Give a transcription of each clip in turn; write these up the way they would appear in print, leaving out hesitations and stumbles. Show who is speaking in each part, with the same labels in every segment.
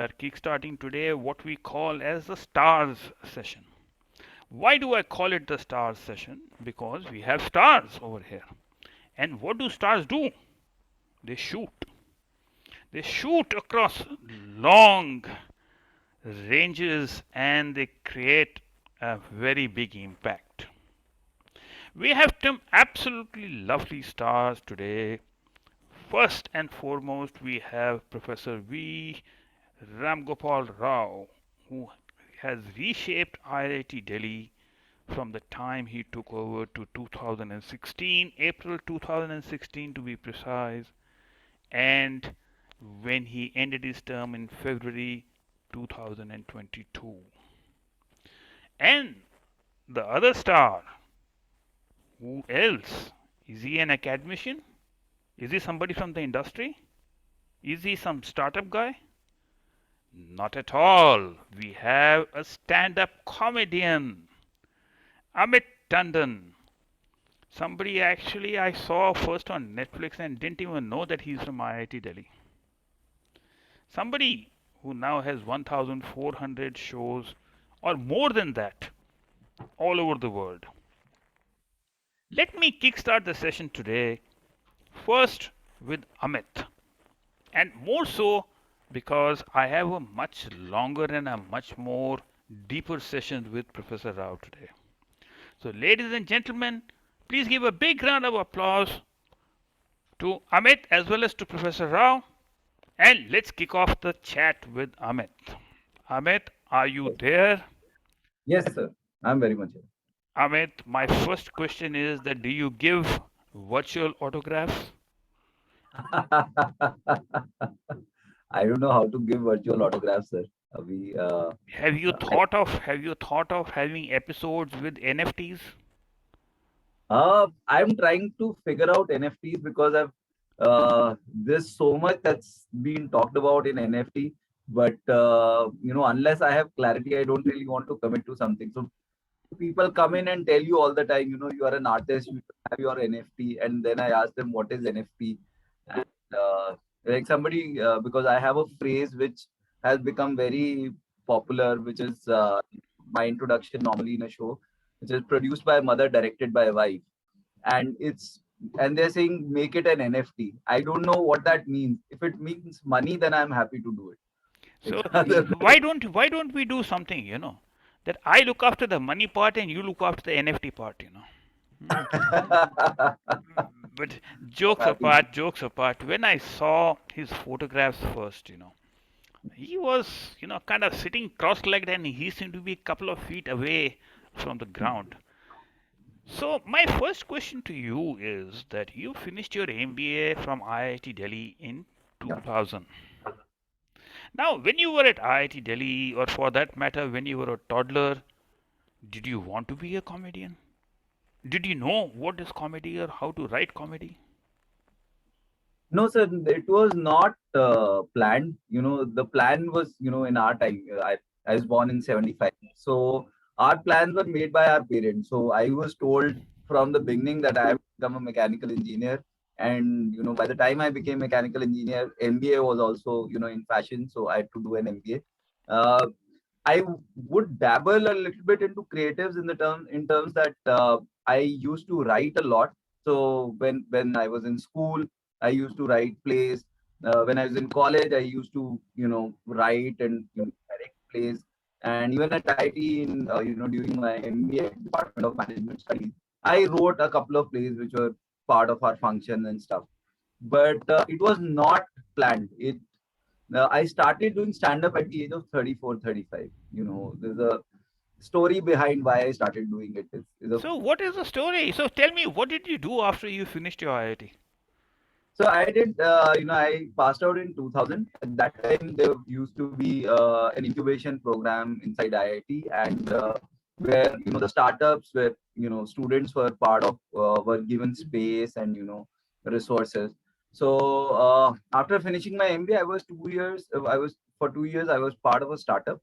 Speaker 1: are kickstarting today what we call as the stars session. Why do I call it the stars session? Because we have stars over here. And what do stars do? They shoot. They shoot across long ranges and they create a very big impact. We have some absolutely lovely stars today. First and foremost, we have Professor V. Ramgopal Rao, who has reshaped IIT Delhi from the time he took over to 2016, April 2016 to be precise, and when he ended his term in February 2022. And the other star, who else? Is he an academician? Is he somebody from the industry? Is he some startup guy? Not at all. We have a stand up comedian, Amit Tandon. Somebody actually I saw first on Netflix and didn't even know that he's from IIT Delhi. Somebody who now has 1,400 shows or more than that all over the world. Let me kickstart the session today first with Amit, and more so because I have a much longer and a much more deeper session with Professor Rao today. So, ladies and gentlemen, please give a big round of applause to Amit as well as to Professor Rao. And let's kick off the chat with Amit. Amit, are you there?
Speaker 2: Yes, sir. I'm very much here.
Speaker 1: Amit, my first question is that do you give virtual autographs?
Speaker 2: I don't know how to give virtual autographs, sir. We
Speaker 1: Have you thought of having episodes with NFTs?
Speaker 2: I'm trying to figure out NFTs because I've there's so much that's been talked about in NFT, but unless I have clarity, I don't really want to commit to something. So people come in and tell you all the time, you are an artist, you have your NFT, and then I ask them what is NFT, and like somebody because I have a phrase which has become very popular, which is my introduction normally in a show, which is produced by a mother, directed by a wife, and they're saying make it an NFT. I don't know what that means. If it means money, then I'm happy to do it.
Speaker 1: So
Speaker 2: Other
Speaker 1: why don't we do something, that I look after the money part and you look after the NFT part. Hmm. But
Speaker 2: I'm happy to.
Speaker 1: jokes apart, when I saw his photographs first, he was, kind of sitting cross-legged and he seemed to be a couple of feet away from the ground. So my first question to you is that you finished your MBA from IIT Delhi in
Speaker 2: Yeah.
Speaker 1: 2000. Now, when you were at IIT Delhi, or for that matter, when you were a toddler, did you want to be a comedian? Did you know what is comedy or how to write comedy?
Speaker 2: No, sir, it was not planned. The plan was, in our time. I was born in 75. So our plans were made by our parents. So I was told from the beginning that I have to become a mechanical engineer. And, by the time I became mechanical engineer, MBA was also, in fashion. So I had to do an MBA. I would dabble a little bit into creatives in terms that I used to write a lot. So when I was in school, I used to write plays. When I was in college, I used to write and direct plays. And even at IIT, during my MBA Department of Management Studies, I wrote a couple of plays which were part of our function and stuff. But it was not planned. I started doing stand up at the age of 34, 35. There's a story behind why I started doing it. Is a
Speaker 1: So, what is the story? So, tell me, what did you do after you finished your IIT?
Speaker 2: So I did, I passed out in 2000. At that time, there used to be an incubation program inside IIT, and where the startups, where students were part of, were given space and resources. So after finishing my MBA, I was 2 years. I was for 2 years. I was part of a startup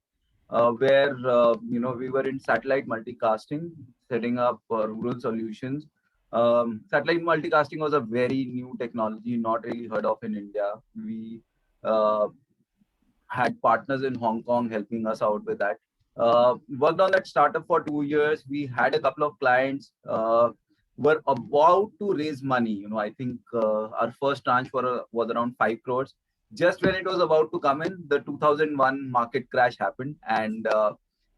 Speaker 2: where we were in satellite multicasting, setting up rural solutions. Satellite multicasting was a very new technology, not really heard of in India. We uh, had partners in Hong Kong helping us out with that. Worked on that startup for 2 years. We had a couple of clients. Were about to raise money. I think our first tranche was around 5 crores. Just when it was about to come in, the 2001 market crash happened, and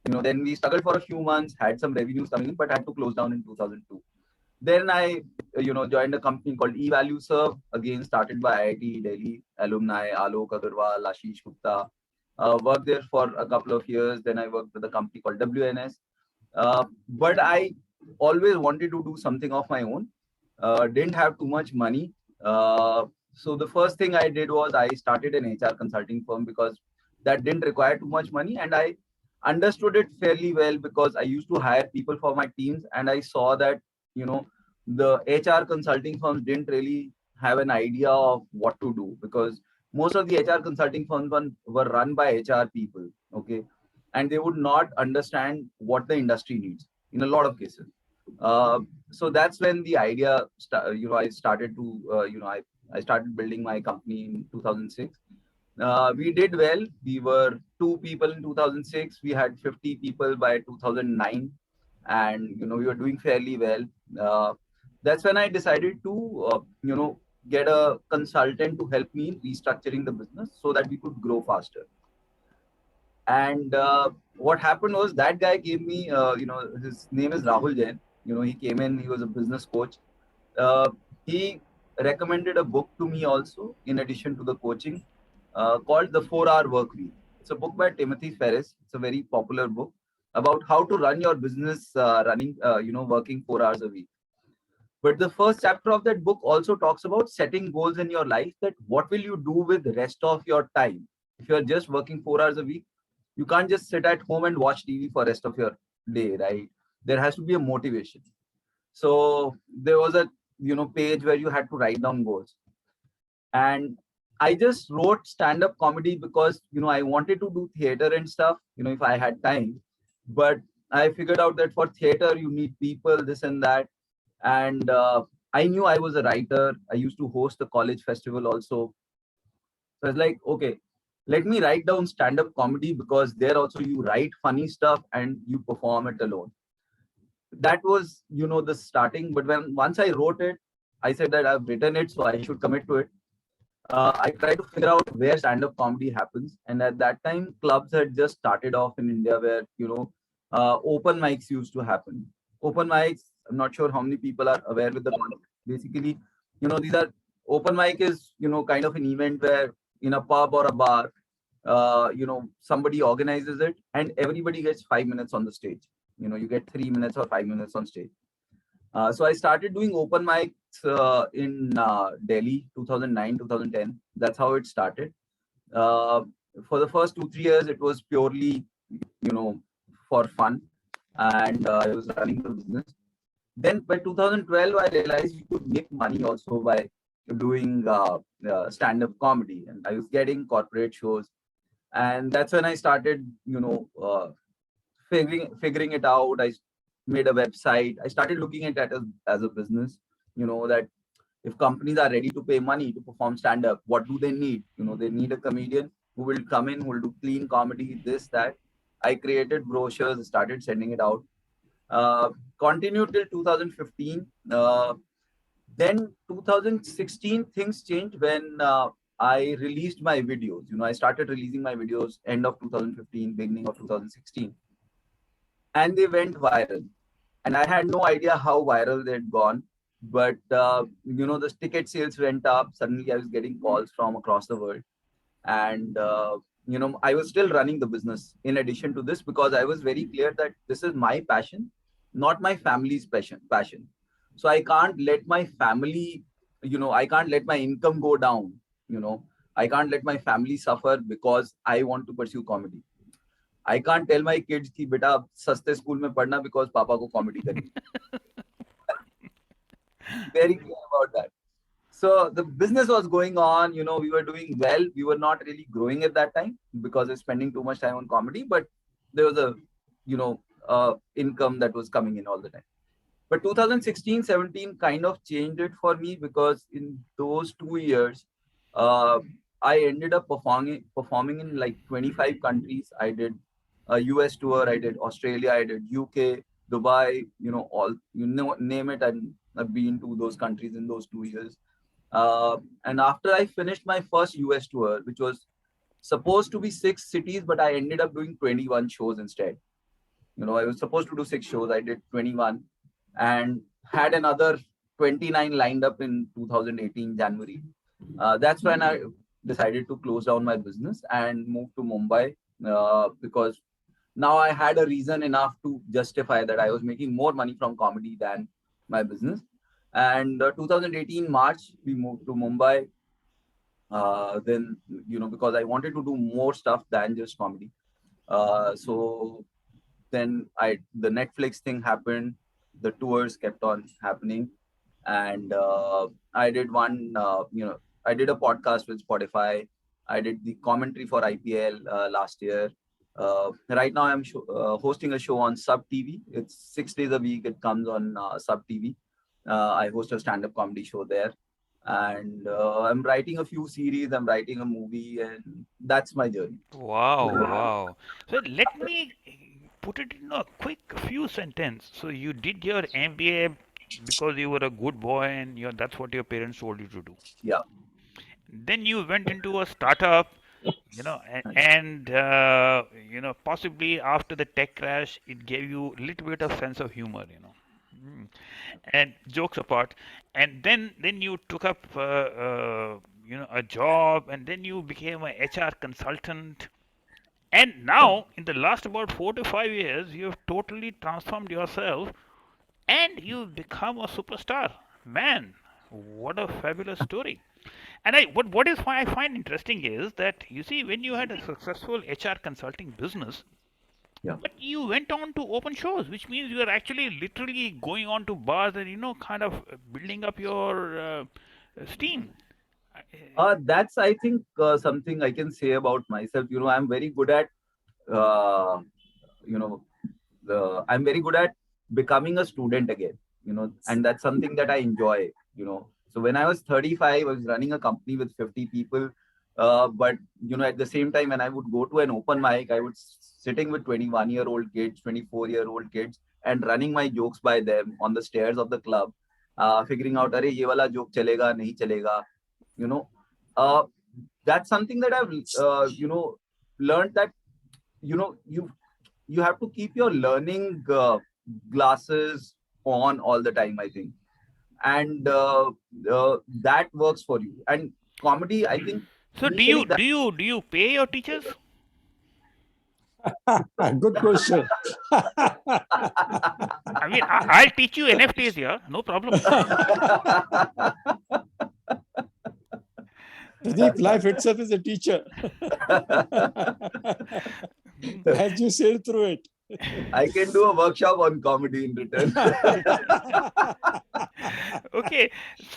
Speaker 2: then we struggled for a few months, had some revenues coming in, but had to close down in 2002. Then I, joined a company called eValue Serve, again started by IIT Delhi alumni Alok Agarwal, Ashish Gupta. Worked there for a couple of years. Then I worked with a company called WNS. But I always wanted to do something of my own. Didn't have too much money. So the first thing I did was I started an HR consulting firm because that didn't require too much money, and I understood it fairly well because I used to hire people for my teams, and I saw that you know the HR consulting firms didn't really have an idea of what to do because most of the HR consulting firms were run by HR people, okay, and they would not understand what the industry needs in a lot of cases. So that's when the idea, I started to, I started building my company in 2006. We did well. We were two people in 2006. We had 50 people by 2009, and we were doing fairly well. That's when I decided to, get a consultant to help me in restructuring the business so that we could grow faster. And what happened was that guy gave me, his name is Rahul Jain. He came in. He was a business coach. Uh, he recommended a book to me also, in addition to the coaching, called The 4 Hour Work Week. It's a book by Timothy Ferris. It's a very popular book about how to run your business, working 4 hours a week. But the first chapter of that book also talks about setting goals in your life, that what will you do with the rest of your time? If you're just working 4 hours a week, you can't just sit at home and watch TV for rest of your day, right? There has to be a motivation. So there was a page where you had to write down goals, and I just wrote stand-up comedy because I wanted to do theater and stuff, if I had time. But I figured out that for theater you need people, this and that, and I knew I was a writer. I used to host the college festival also. So I was like, okay, let me write down stand-up comedy because there also you write funny stuff and you perform it alone. That was the starting. But when once I wrote it, I said that I've written it, so I should commit to it. I tried to figure out where stand-up comedy happens, and at that time clubs had just started off in India, where open mics used to happen. Open mics, I'm not sure how many people are aware with the concept. Basically, these are open mic is kind of an event where in a pub or a bar, somebody organizes it and everybody gets 5 minutes on the stage. You get 3 minutes or 5 minutes on stage. So I started doing open mics in Delhi, 2009, 2010. That's how it started. Uh, for the first 2, 3 years, it was purely, for fun, and I was running the business. Then by 2012, I realized you could make money also by doing stand-up comedy, and I was getting corporate shows, and that's when I started, figuring it out. I made a website. I started looking at that as a business. That if companies are ready to pay money to perform stand up, what do they need? They need a comedian who will come in, who will do clean comedy, this, that. I created brochures, started sending it out. Uh, Continued till 2015. Then 2016, things changed when I released my videos. I started releasing my videos end of 2015, beginning of 2016, and they went viral. And I had no idea how viral they'd gone. But the ticket sales went up. Suddenly, I was getting calls from across the world, and I was still running the business in addition to this because I was very clear that this is my passion, not my family's passion. So I can't let my family, I can't let my income go down. You know, I can't let my family suffer because I want to pursue comedy. I can't tell my kids कि बेटा सस्ते school में पढ़ना because पापा को comedy करनी. Very clear about that. So the business was going on, we were doing well. We were not really growing at that time because we're spending too much time on comedy, but there was a, income that was coming in all the time. But 2016, 17 kind of changed it for me because in those 2 years, uh, I ended up performing in like 25 countries. I did a US tour, I did Australia, I did UK, Dubai, all, name it. And I've been to those countries in those 2 years. And after I finished my first US tour, which was supposed to be 6 cities, but I ended up doing 21 shows instead. I was supposed to do 6 shows. I did 21 and had another 29 lined up in 2018 January. That's when I decided to close down my business and move to Mumbai, because now I had a reason enough to justify that I was making more money from comedy than my business. And 2018 March, we moved to Mumbai. Then, because I wanted to do more stuff than just comedy. So then the Netflix thing happened, the tours kept on happening, and I did I did a podcast with Spotify. I did the commentary for IPL last year. Right now, I'm hosting a show on Sub TV. It's 6 days a week. It comes on Sub TV. I host a stand-up comedy show there, and I'm writing a few series. I'm writing a movie, and that's my journey.
Speaker 1: Wow, wow. So let me put it in a quick few sentence. So you did your MBA because you were a good boy and that's what your parents told you to do.
Speaker 2: Yeah.
Speaker 1: Then you went into a startup, possibly after the tech crash, it gave you a little bit of sense of humor. Mm. And jokes apart, and then you took up a job, and then you became a HR consultant, and now in the last about 4 to 5 years, you have totally transformed yourself, and you've become a superstar. Man, what a fabulous story! And what is why I find interesting is that you see when you had a successful HR consulting business,
Speaker 2: Yeah.
Speaker 1: but you went on to open shows, which means you are actually literally going on to bars and kind of building up your steam. Uh,
Speaker 2: That's, I think, something I can say about myself. I'm very good at, uh, you know, I'm very good at becoming a student again, and that's something that I enjoy, So when I was 35, I was running a company with 50 people. But, at the same time, when I would go to an open mic, I would sitting with 21-year-old kids, 24-year-old kids, and running my jokes by them on the stairs of the club, figuring out, अरे ये वाला joke चलेगा नहीं चलेगा, you know. Uh, that's something that I've, learned that, you have to keep your learning glasses on all the time, I think. And that works for you. And comedy, I think,
Speaker 1: so do
Speaker 2: initially
Speaker 1: you
Speaker 2: that,
Speaker 1: do you do you pay your teachers?
Speaker 3: Good question.
Speaker 1: I mean, I'll teach you NFTs here, no problem.
Speaker 3: Pradeep, life itself is a teacher. As you said through it.
Speaker 2: I can do a workshop on comedy in return.
Speaker 1: Okay,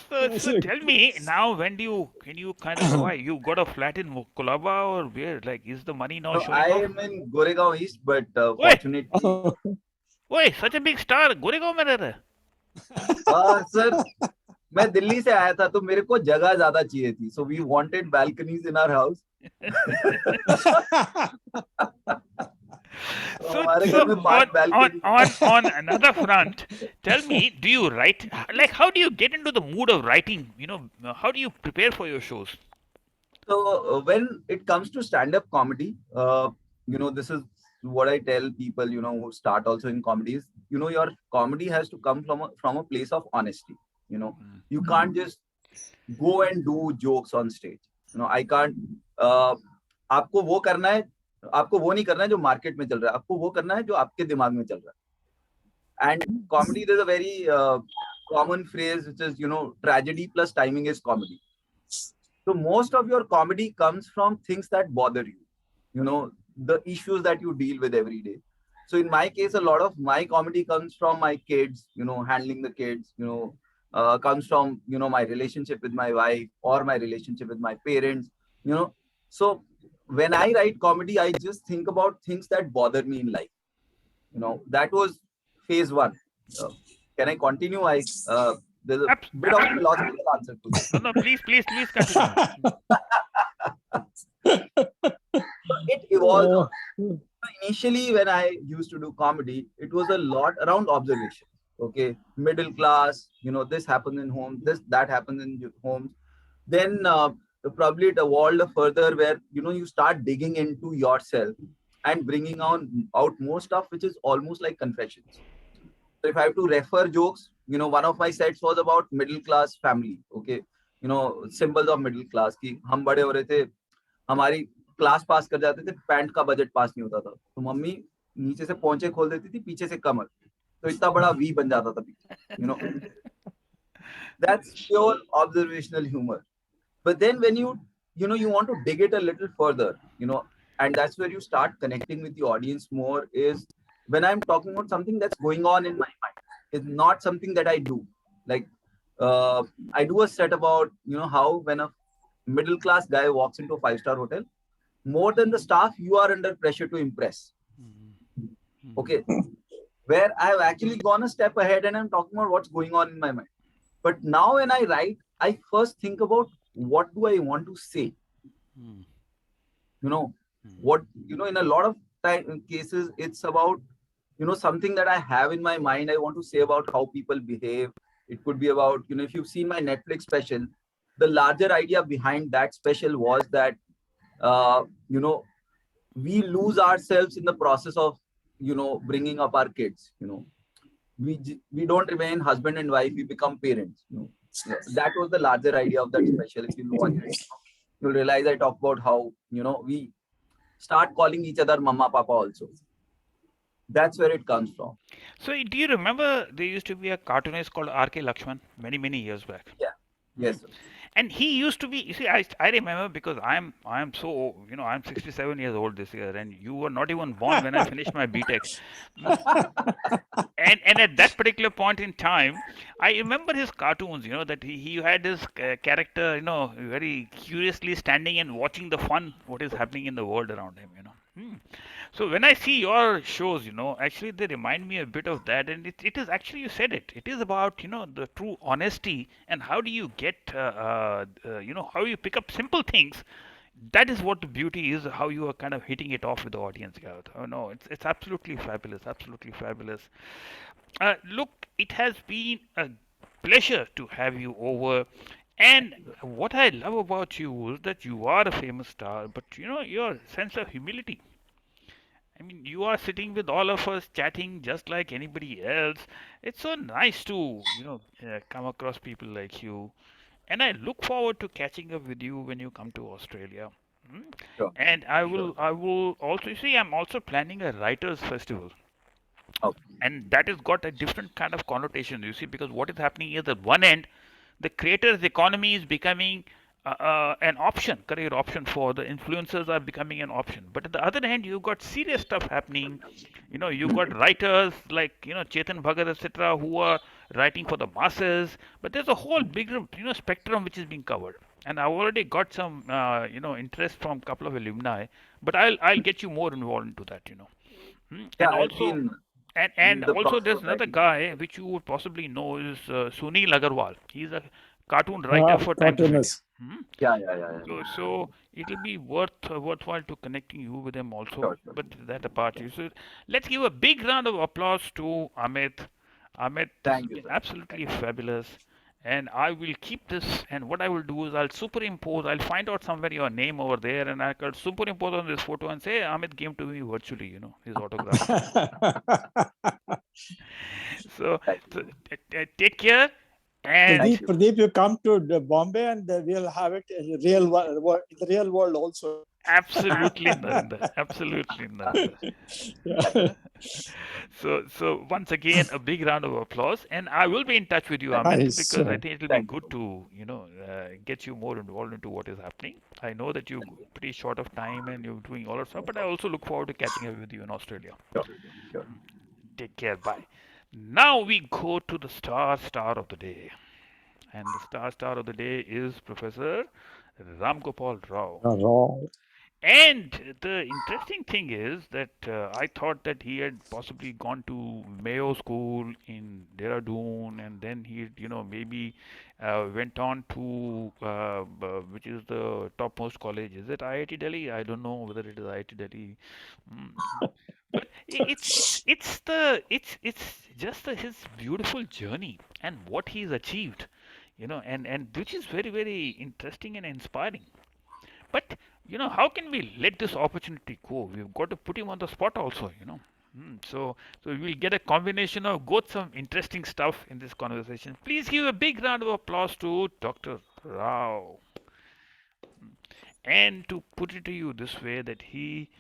Speaker 1: so tell me now, when do you can you kind of why you got a flat in Kolaba or where? Like, is the money now
Speaker 2: No, I
Speaker 1: showing off?
Speaker 2: am in Goregaon East, but
Speaker 1: Oi,
Speaker 2: fortunately,
Speaker 1: oi, such a big star, Goregaon में रह रहा है.
Speaker 2: sir, मैं दिल्ली से आया था तो मेरे को जगह ज्यादा चाहिए थी. So we wanted balconies in our house.
Speaker 1: So,
Speaker 2: हमारे
Speaker 1: so
Speaker 2: घर में 5
Speaker 1: on,
Speaker 2: balconies.
Speaker 1: on another front, tell me, do you write? Like, how do you get into the mood of writing? How do you prepare for your shows?
Speaker 2: So when it comes to stand-up comedy, this is what I tell people, who start also in comedies. Your comedy has to come from a place of honesty. You can't just go and do jokes on stage. I can't. आपको वो करना है, आपको वो नहीं करना है जो मार्केट में चल रहा है, आपको वो करना है जो आपके दिमाग में चल रहा है. And comedy, there's a very common phrase which is, tragedy plus timing is comedy. So most of your comedy comes from things that bother you, the issues that you deal with every day. So in my case, a lot of my comedy comes from my kids, handling the kids, comes from, my relationship with my wife or my relationship with my parents, So when I write comedy, I just think about things that bother me in life. That was phase one. Uh, can I continue? There's a bit of philosophical answer to this.
Speaker 1: No, no, please, please, please continue.
Speaker 2: It evolved.
Speaker 3: Uh,
Speaker 2: Initially, when I used to do comedy, it was a lot around observation. Okay, middle class, this happens in homes, this that happens in homes. Then probably it evolved further where you start digging into yourself and bringing out more stuff, which is almost like confessions. So if I have to refer jokes, one of my sets was about middle class family. Okay, symbols of middle class. कि हम बड़े हो रहे थे, हमारी class pass कर जाते थे, पैंट का बजट पास नहीं होता था, तो मम्मी नीचे से पोंचे खोल देती थी, पीछे से कमर, तो इतना बड़ा वी बन जाता था पीछे. That's pure observational humor. But then when you want to dig it a little further, and that's where you start connecting with the audience more, is when I'm talking about something that's going on in my mind. It's not something that I do. Like I do a set about how when a middle class guy walks into a 5-star hotel, more than the staff, you are under pressure to impress. Okay, where I've actually gone a step ahead and I'm talking about what's going on in my mind. But now when I write, I first think about what do I want to say. You know, what in a lot of cases, it's about something that I have in my mind. I want to say about how people behave. It could be about if you've seen my Netflix special, the larger idea behind that special was that uh, you know we lose ourselves in the process of bringing up our kids. We don't remain husband and wife, we become parents. That was the larger idea of that special. If you watch it, you'll realize I talk about how we start calling each other mama papa also. That's where it comes from.
Speaker 1: So, do you remember there used to be a cartoonist called R.K. Lakshman many years back?
Speaker 2: Yeah.
Speaker 1: Hmm.
Speaker 2: Yes, sir.
Speaker 1: And he used to be, you see, I remember because I'm so, I'm 67 years old this year, and you were not even born when I finished my BTech. Hmm. And at that particular point in time, I remember his cartoons, that he had his character, very curiously standing and watching the fun, what is happening in the world around him. Hmm. So when I see your shows, actually they remind me a bit of that, and it is actually, you said it. It is about the true honesty, and how do you get how you pick up simple things. That is what the beauty is. How you are kind of hitting it off with the audience, Gareth. Oh no, it's absolutely fabulous, absolutely fabulous. Look, it has been a pleasure to have you over. And what I love about you is that you are a famous star, but your sense of humility. I mean, you are sitting with all of us chatting just like anybody else. It's so nice to, come across people like you. And I look forward to catching up with you when you come to Australia. Hmm?
Speaker 2: Sure.
Speaker 1: And I
Speaker 2: Sure.
Speaker 1: will, I will also see. I'm also planning a writers' festival,
Speaker 2: Okay.
Speaker 1: and that has got a different kind of connotation. You see, because what is happening is at one end, the creators economy is becoming an option, career option, for the influencers are becoming an option. But at the other hand, you've got serious stuff happening. You've got writers like Chetan Bhagat, etc., who are writing for the masses. But there's a whole bigger spectrum which is being covered. And I've already got some interest from a couple of alumni. But I'll get you more involved into that.
Speaker 2: Yeah,
Speaker 1: And
Speaker 2: I've
Speaker 1: also
Speaker 2: been
Speaker 1: and
Speaker 2: in the
Speaker 1: also
Speaker 2: process
Speaker 1: there's
Speaker 2: of
Speaker 1: another
Speaker 2: writing.
Speaker 1: guy which you would possibly know is Sunil Agarwal. He's a cartoon writer for Times of India.
Speaker 3: cartoonist.
Speaker 1: Hmm?
Speaker 2: Yeah.
Speaker 1: So it'll be worthwhile to connecting you with them also.
Speaker 2: Sure, sure.
Speaker 1: But that apart, so let's give a big round of applause to Amit. Amit, this has
Speaker 2: Thank you,
Speaker 1: been
Speaker 2: sir.
Speaker 1: absolutely
Speaker 2: Thank you.
Speaker 1: fabulous. And I will keep this. And what I will do is I'll superimpose. I'll find out somewhere your name over there, and I can superimpose on this photo and say Amit came to me virtually. His autograph. So,
Speaker 2: Thank
Speaker 1: so
Speaker 2: you.
Speaker 1: take care. And
Speaker 2: Thank
Speaker 3: Pradeep,
Speaker 2: you.
Speaker 3: Pradeep, you come to Bombay and we'll have it in the real world also.
Speaker 1: absolutely, Narendra. Absolutely, Narendra.
Speaker 2: Thank you.
Speaker 3: Yeah.
Speaker 1: So once again, a big round of applause, and I will be in touch with you,
Speaker 2: Thank you.
Speaker 1: Amit,
Speaker 3: Nice.
Speaker 1: because I think it'll be
Speaker 2: Thank you
Speaker 1: good
Speaker 2: so much.
Speaker 1: to get you more involved into what is happening. I know that you're pretty short of time and you're doing all of stuff, but I also look forward to catching up with you in Australia.
Speaker 2: Sure. Sure.
Speaker 1: Take care. Bye. Now we go to the star of the day, and the star of the day is Professor Ramgopal Rao.
Speaker 3: Wrong.
Speaker 1: And the interesting thing is that I thought that he had possibly gone to Mayo School in Dehradun, and then he, maybe went on to which is the topmost college. Is it IIT Delhi? I don't know whether it is IIT Delhi. Mm. But it's just his beautiful journey and what he's achieved, and which is very very interesting and inspiring. But how can we let this opportunity go? We've got to put him on the spot also. So we'll get a combination of both some interesting stuff in this conversation. Please give a big round of applause to Dr. Rao. And to put it to you this way, that he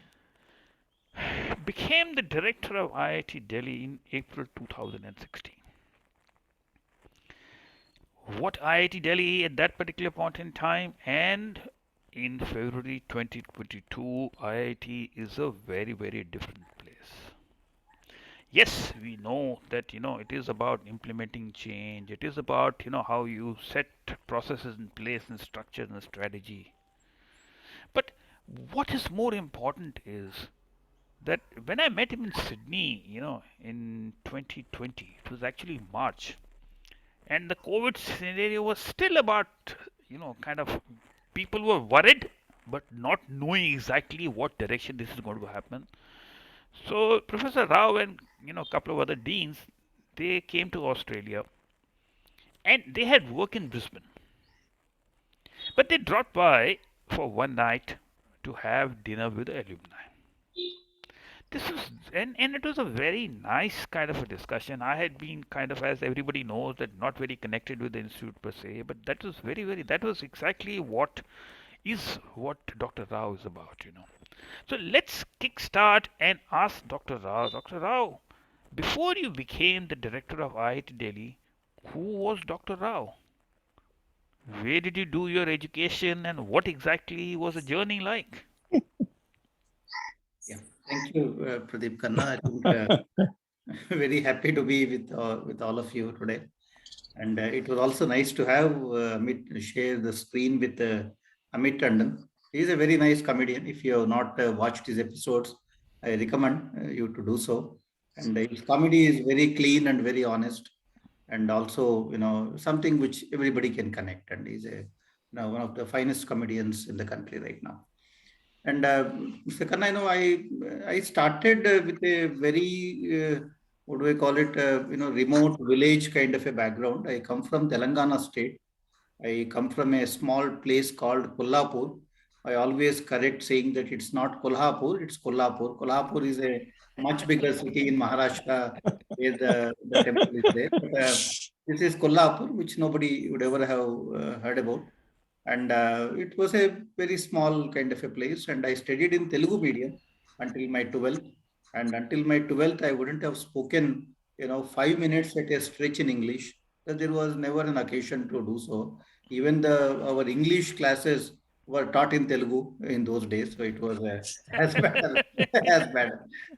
Speaker 1: became the director of IIT Delhi in April 2016. What IIT Delhi at that particular point in time, and in February 2022, IIT is a very, very different place. Yes, we know that it is about implementing change. It is about how you set processes in place and structures and strategy. But what is more important is that when I met him in Sydney, in 2020, it was actually March, and the COVID scenario was still about, kind of people were worried, but not knowing exactly what direction this is going to happen. So Professor Rao and a couple of other deans, they came to Australia, and they had work in Brisbane, but they dropped by for one night to have dinner with the alumni. This is and it was a very nice kind of a discussion. I had been kind of, as everybody knows, that not very connected with the institute per se, but that was very very that was exactly what Dr. Rao is about. So let's kickstart and ask Dr. Rao. Dr. Rao, before you became the director of IIT Delhi, who was Dr. Rao? Where did you do your education, and what exactly was the journey like?
Speaker 4: Yeah, thank you, Pradeep Khanna. I think very happy to be with all of you today, and it was also nice to have Amit share the screen with Amit Tandon. He is a very nice comedian. If you have not watched his episodes, I recommend you to do so. And his comedy is very clean and very honest, and also something which everybody can connect. And he's a one of the finest comedians in the country right now. And Mr. Khanna, I started with a very what do I call it? Remote village kind of a background. I come from Telangana state. I come from a small place called Kolhapur. I always correct saying that it's not Kolhapur, it's Kolhapur. Kolhapur is a much bigger city in Maharashtra where the temple is there. But this is Kolhapur, which nobody would ever have heard about. And it was a very small kind of a place. And I studied in Telugu medium until my 12th. And until my 12th, I wouldn't have spoken, 5 minutes at a stretch in English. But there was never an occasion to do so. Even our English classes were taught in Telugu in those days. So it was as bad as bad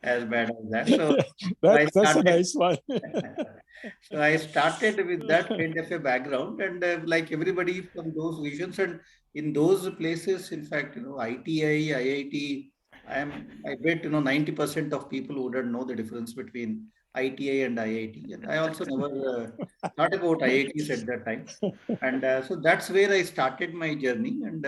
Speaker 4: as bad as that. So I
Speaker 3: That's a
Speaker 4: started.
Speaker 3: nice one.
Speaker 4: So I started with that kind of a background, and like everybody from those regions and in those places, in fact, ITI, IIT, I bet 90% of people wouldn't know the difference between ITI and IIT, and I also never thought about IITs at that time, and so that's where I started my journey, and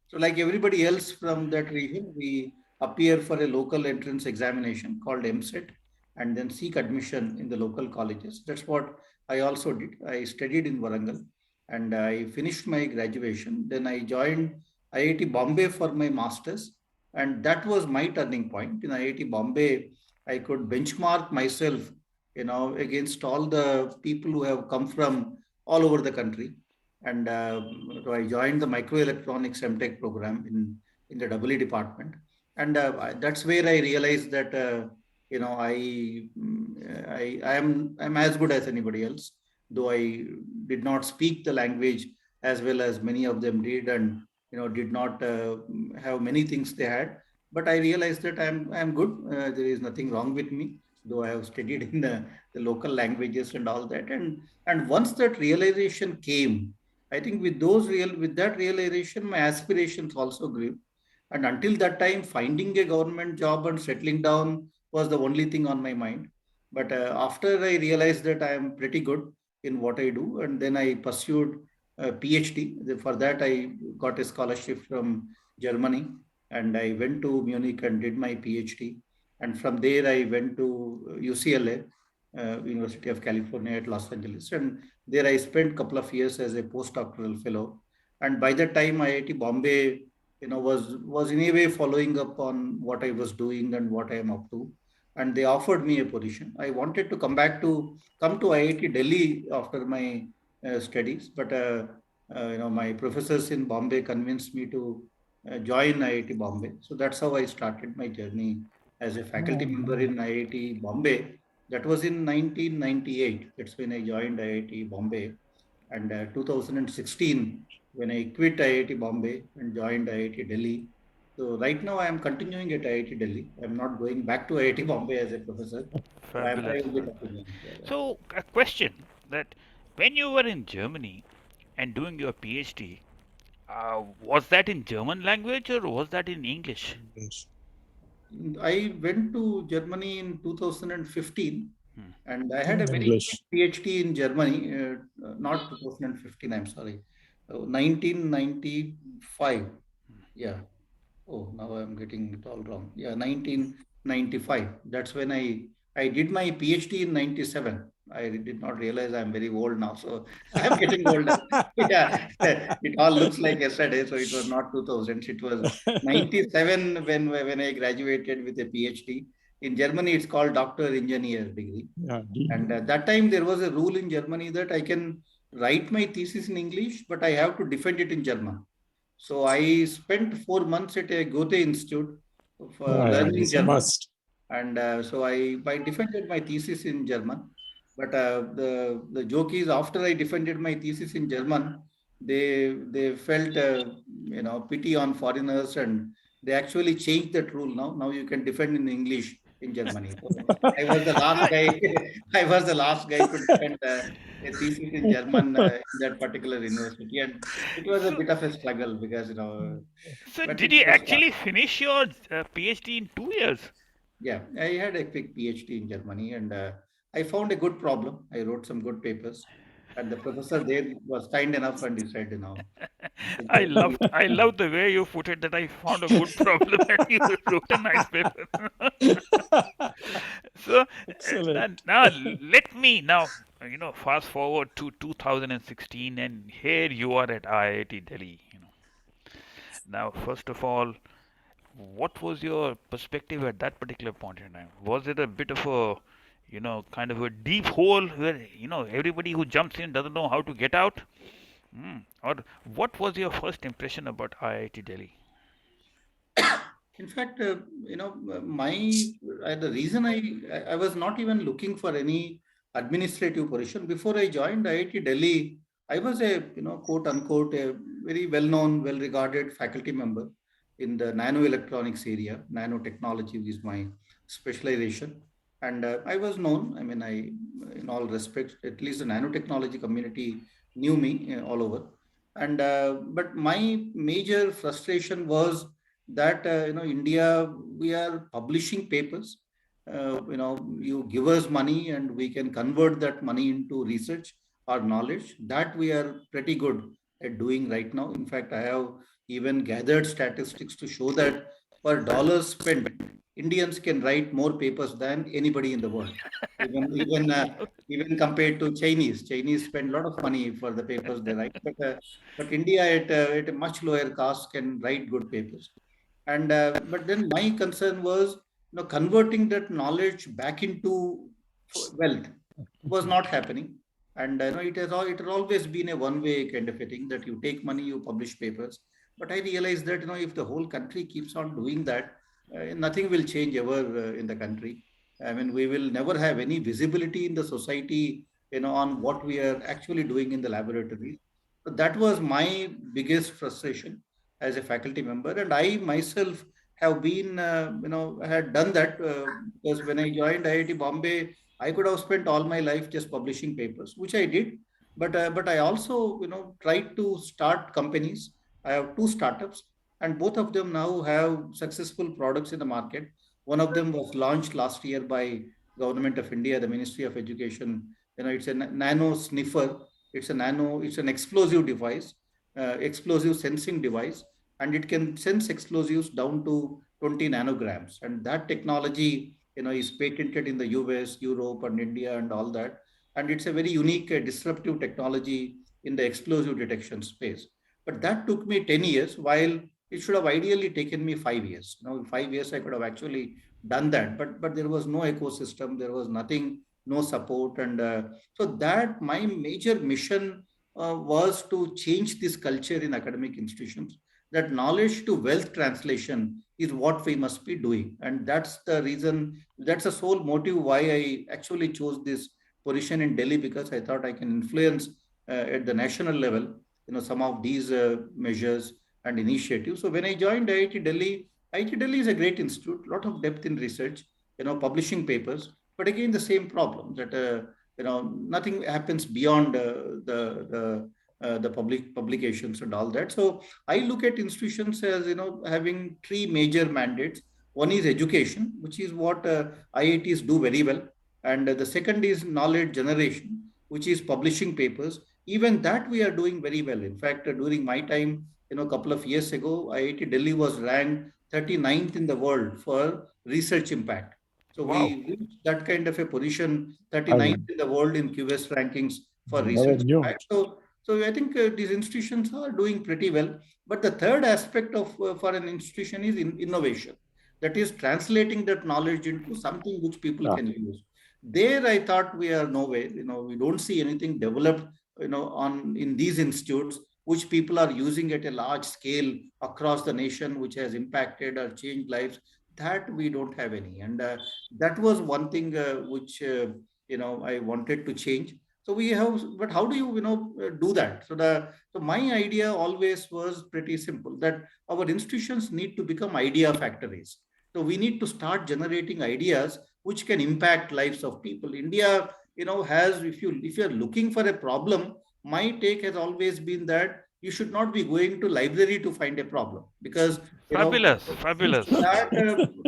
Speaker 4: so like everybody else from that region, we appear for a local entrance examination called MSET and then seek admission in the local colleges. That's what I also did. I studied in Warangal and I finished my graduation. Then I joined IIT Bombay for my master's. And that was my turning point. In IIT Bombay, I could benchmark myself, against all the people who have come from all over the country. And so I joined the microelectronics MTech program in the EE department. And that's where I realized that I'm as good as anybody else, though I did not speak the language as well as many of them did, and did not have many things they had. But I realized that I'm good. There is nothing wrong with me, though I have studied in the local languages and all that. And once that realization came, I think with that realization, my aspirations also grew. And until that time, finding a government job and settling down was the only thing on my mind. But after I realized that I am pretty good in what I do, and then I pursued a PhD. For that, I got a scholarship from Germany, and I went to Munich and did my PhD. And from there, I went to UCLA, University of California at Los Angeles, and there I spent a couple of years as a postdoctoral fellow. And by the time IIT Bombay, was in a way following up on what I was doing and what I am up to, and they offered me a position. I wanted to come to IIT Delhi after my studies, but my professors in Bombay convinced me to join IIT Bombay. So that's how I started my journey as a faculty member in IIT Bombay. That was in 1998. That's when I joined IIT Bombay, and 2016 when I quit IIT Bombay and joined IIT Delhi. So right now I am continuing at IIT Delhi. I'm not going back to IIT Bombay as a professor. So I
Speaker 1: Fabulous.
Speaker 4: will be continuing here.
Speaker 1: So, a question that when you were in Germany and doing your PhD, was that in German language or was that in English?
Speaker 3: Yes.
Speaker 4: I went to Germany in 2015, and I had a very quick
Speaker 3: English.
Speaker 4: PhD in Germany, not 2015, I'm sorry, 1995. Yeah. Oh, now I'm getting it all wrong. Yeah, 1995. That's when I did my PhD in 97. I did not realize I'm very old now, so I'm getting older. Yeah, it all looks like yesterday. So it was not 2000s. It was 97 when I graduated with a PhD. In Germany, it's called Doctor Engineer degree.
Speaker 3: Yeah,
Speaker 4: And at that time, there was a rule in Germany that I can write my thesis in English, but I have to defend it in German. So I spent 4 months at a Goethe Institute for
Speaker 3: yeah,
Speaker 4: learning
Speaker 3: it's a
Speaker 4: German,
Speaker 3: must.
Speaker 4: and so I defended my thesis in German. But the joke is, after I defended my thesis in German, they felt pity on foreigners, and they actually changed that rule. Now you can defend in English in Germany. So I was the last guy. I was the last guy to defend a thesis in German in that particular university, and it was a
Speaker 1: So,
Speaker 4: bit of a struggle because
Speaker 1: so
Speaker 4: but
Speaker 1: did
Speaker 4: it
Speaker 1: you
Speaker 4: was fun.
Speaker 1: actually finish your PhD in 2 years?
Speaker 4: Yeah, I had a quick PhD in Germany, and I found a good problem. I wrote some good papers, and the professor there was kind enough, and he said, should
Speaker 1: I loved the way you put it that I found a good problem and you wrote a nice paper. So
Speaker 3: Excellent.
Speaker 1: now let me now fast forward to 2016 and here you are at IIT Delhi. Now first of all, what was your perspective at that particular point in time? Was it a bit of a kind of a deep hole where everybody who jumps in doesn't know how to get out? Or what was your first impression about IIT Delhi?
Speaker 4: In fact, my the reason I was not even looking for any administrative position before I joined IIT Delhi. I was a quote unquote a very well known, well regarded faculty member in the nanoelectronics area. Nanotechnology is my specialization, and I was known. I mean, in all respects, at least the nanotechnology community knew me all over. And but my major frustration was that India, we are publishing papers. You give us money and we can convert that money into research or knowledge. That we are pretty good at doing right now. In fact, I have even gathered statistics to show that per dollar spent, Indians can write more papers than anybody in the world. Even compared to Chinese. Chinese spend a lot of money for the papers they write, but India at a much lower cost can write good papers. And but then my concern was converting that knowledge back into wealth was not happening. And it has always been a one way kind of a thing, that you take money, you publish papers. But I realized that if the whole country keeps on doing that, nothing will change ever in the country. I mean, we will never have any visibility in the society on what we are actually doing in the laboratories. So that was my biggest frustration as a faculty member. And I myself have been, had done that because when I joined IIT Bombay, I could have spent all my life just publishing papers, which I did. But I also, tried to start companies. I have two startups, and both of them now have successful products in the market. One of them was launched last year by Government of India, the Ministry of Education. It's a nano sniffer. It's an explosive device, explosive sensing device, and it can sense explosives down to 20 nanograms. And that technology, is patented in the US, Europe, and India, and all that. And it's a very unique, disruptive technology in the explosive detection space. But that took me 10 years, while it should have ideally taken me 5 years. In 5 years, I could have actually done that. But there was no ecosystem, there was nothing, no support. And so that my major mission was to change this culture in academic institutions, that knowledge to wealth translation is what we must be doing. And that's the reason, that's the sole motive why I actually chose this position in Delhi, because I thought I can influence at the national level, some of these measures and initiatives. So when I joined IIT Delhi is a great institute, lot of depth in research, publishing papers, but again the same problem that nothing happens beyond the public publications and all that. So I look at institutions as having three major mandates. One is education, which is what IITs do very well, and the second is knowledge generation, which is publishing papers. Even that we are doing very well. In fact, during my time, a couple of years ago, IIT Delhi was ranked 39th in the world for research impact. So
Speaker 1: Wow.
Speaker 4: we reached that kind of a position,
Speaker 3: I
Speaker 4: 39th in the world in QS rankings for
Speaker 3: never
Speaker 4: research
Speaker 3: knew.
Speaker 4: impact. So I think these institutions are doing pretty well. But the third aspect of for an institution is innovation. That is translating that knowledge into something which people
Speaker 3: Yeah.
Speaker 4: can use. There, I thought we are nowhere. We don't see anything developed, on in these institutes which people are using at a large scale across the nation, which has impacted or changed lives. That we don't have any, and that was one thing which I wanted to change. So we have, but how do you do that? So my idea always was pretty simple, that our institutions need to become idea factories. So we need to start generating ideas which can impact lives of people. India, has, if you're looking for a problem, my take has always been that you should not be going to library to find a problem, because
Speaker 1: Fabulous, fabulous.
Speaker 4: that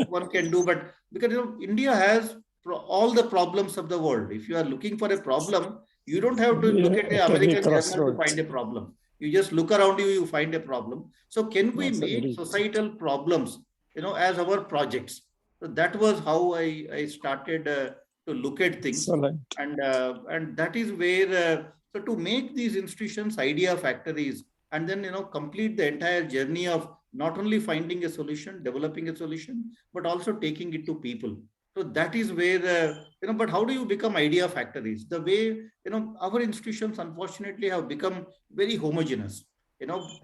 Speaker 4: one can do. But because India has all the problems of the world. If you are looking for a problem, you don't have to look at the
Speaker 3: At any
Speaker 4: American journal to find
Speaker 3: crossroads.
Speaker 4: a problem. You just look around you, you find a problem. So can we
Speaker 3: Yes,
Speaker 4: make
Speaker 3: agreed.
Speaker 4: societal problems, as our projects? So that was how I started to look at things.
Speaker 3: Excellent.
Speaker 4: And that is where so to make these institutions idea factories, and then complete the entire journey of not only finding a solution, developing a solution, but also taking it to people. So that is where but how do you become idea factories? The way our institutions unfortunately have become very homogeneous,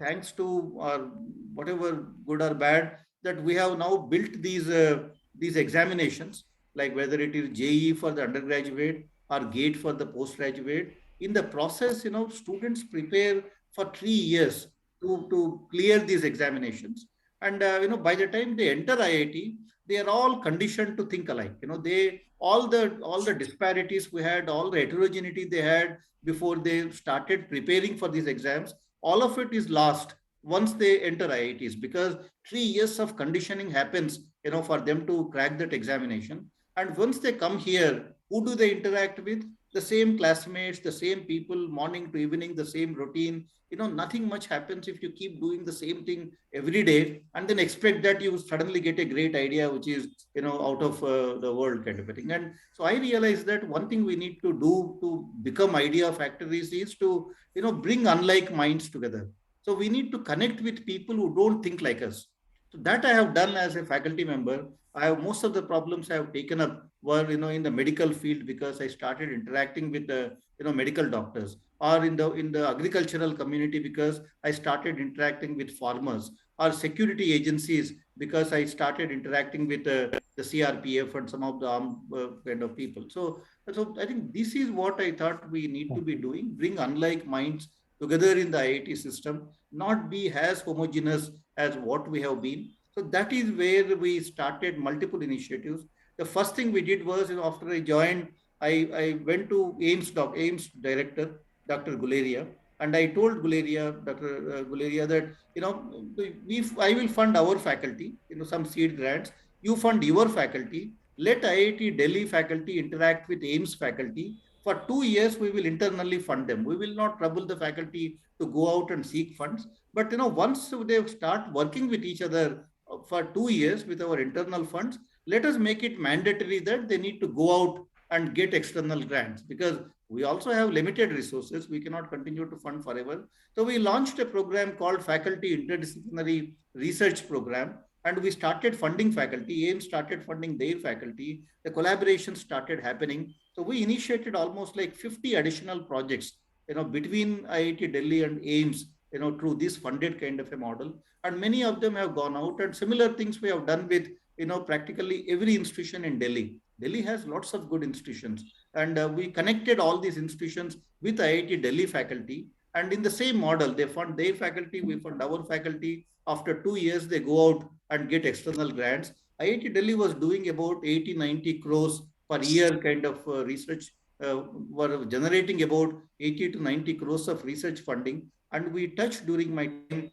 Speaker 4: thanks to or whatever good or bad, that we have now built these examinations, like whether it is JE for the undergraduate or GATE for the postgraduate. In the process, students prepare for 3 years to clear these examinations. And by the time they enter IIT, they are all conditioned to think alike. They all the disparities we had, all the heterogeneity they had before they started preparing for these exams, all of it is lost once they enter IITs, because 3 years of conditioning happens, for them to crack that examination. And once they come here, who do they interact with? The same classmates, the same people, morning to evening, the same routine. Nothing much happens if you keep doing the same thing every day and then expect that you suddenly get a great idea, which is, out of the world kind of a thing. And so I realized that one thing we need to do to become idea factories is to, bring unlike minds together. So we need to connect with people who don't think like us. So that I have done as a faculty member. I have most of the problems I have taken up were in the medical field, because I started interacting with the medical doctors, or in the agricultural community, because I started interacting with farmers, or security agencies, because I started interacting with the CRPF and some of the armed kind of people. So I think this is what I thought we need to be doing: bring unlike minds together in the IIT system, not be as homogeneous as what we have been. So that is where we started multiple initiatives. The first thing we did was, after I joined, I went to AIMS director, Dr. Guleria, And I told Dr. Guleria that, I will fund our faculty, some seed grants. You fund your faculty. Let IIT Delhi faculty interact with AIMS faculty. For 2 years, we will internally fund them. We will not trouble the faculty to go out and seek funds. But once they start working with each other for 2 years with our internal funds, let us make it mandatory that they need to go out and get external grants, because we also have limited resources. We cannot continue to fund forever. So we launched a program called Faculty Interdisciplinary Research Program, and we started funding faculty. AIM started funding their faculty. The collaboration started happening. So we initiated almost like 50 additional projects, between IIT Delhi and AIMS, through this funded kind of a model. And many of them have gone out. And similar things we have done with, practically every institution in Delhi. Delhi has lots of good institutions, and we connected all these institutions with IIT Delhi faculty. And in the same model, they fund their faculty, we fund our faculty. After 2 years, they go out and get external grants. IIT Delhi was doing about 80, 90 crores per year kind of research, were generating about 80 to 90 crores of research funding. And we touched during my time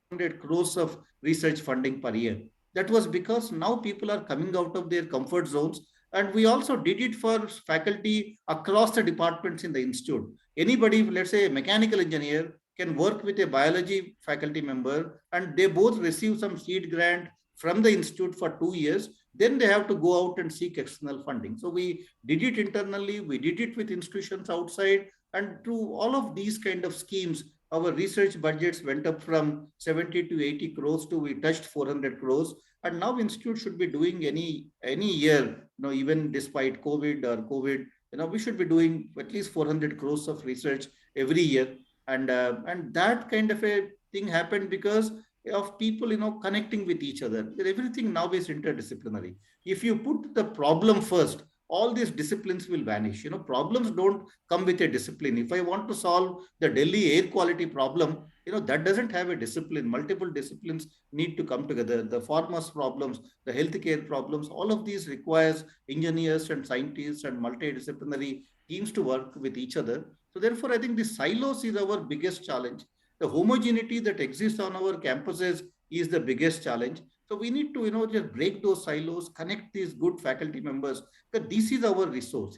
Speaker 4: 200 crores of research funding per year. That was because now people are coming out of their comfort zones. And we also did it for faculty across the departments in the institute. Anybody, let's say a mechanical engineer, can work with a biology faculty member, and they both receive some seed grant from the institute for 2 years. Then they have to go out and seek external funding. So we did it internally, we did it with institutions outside, and through all of these kind of schemes, our research budgets went up from 70 to 80 crores to we touched 400 crores. And now institute should be doing any year, even despite COVID, we should be doing at least 400 crores of research every year. And that kind of a thing happened because of people, connecting with each other. Everything now is interdisciplinary. If you put the problem first, all these disciplines will vanish. Problems don't come with a discipline. If I want to solve the Delhi air quality problem, that doesn't have a discipline. Multiple disciplines need to come together. The farmers problems, the healthcare problems, all of these requires engineers and scientists and multidisciplinary teams to work with each other. So therefore, I think the silos is our biggest challenge. The homogeneity that exists on our campuses is the biggest challenge. So we need to, just break those silos, connect these good faculty members, because this is our resource.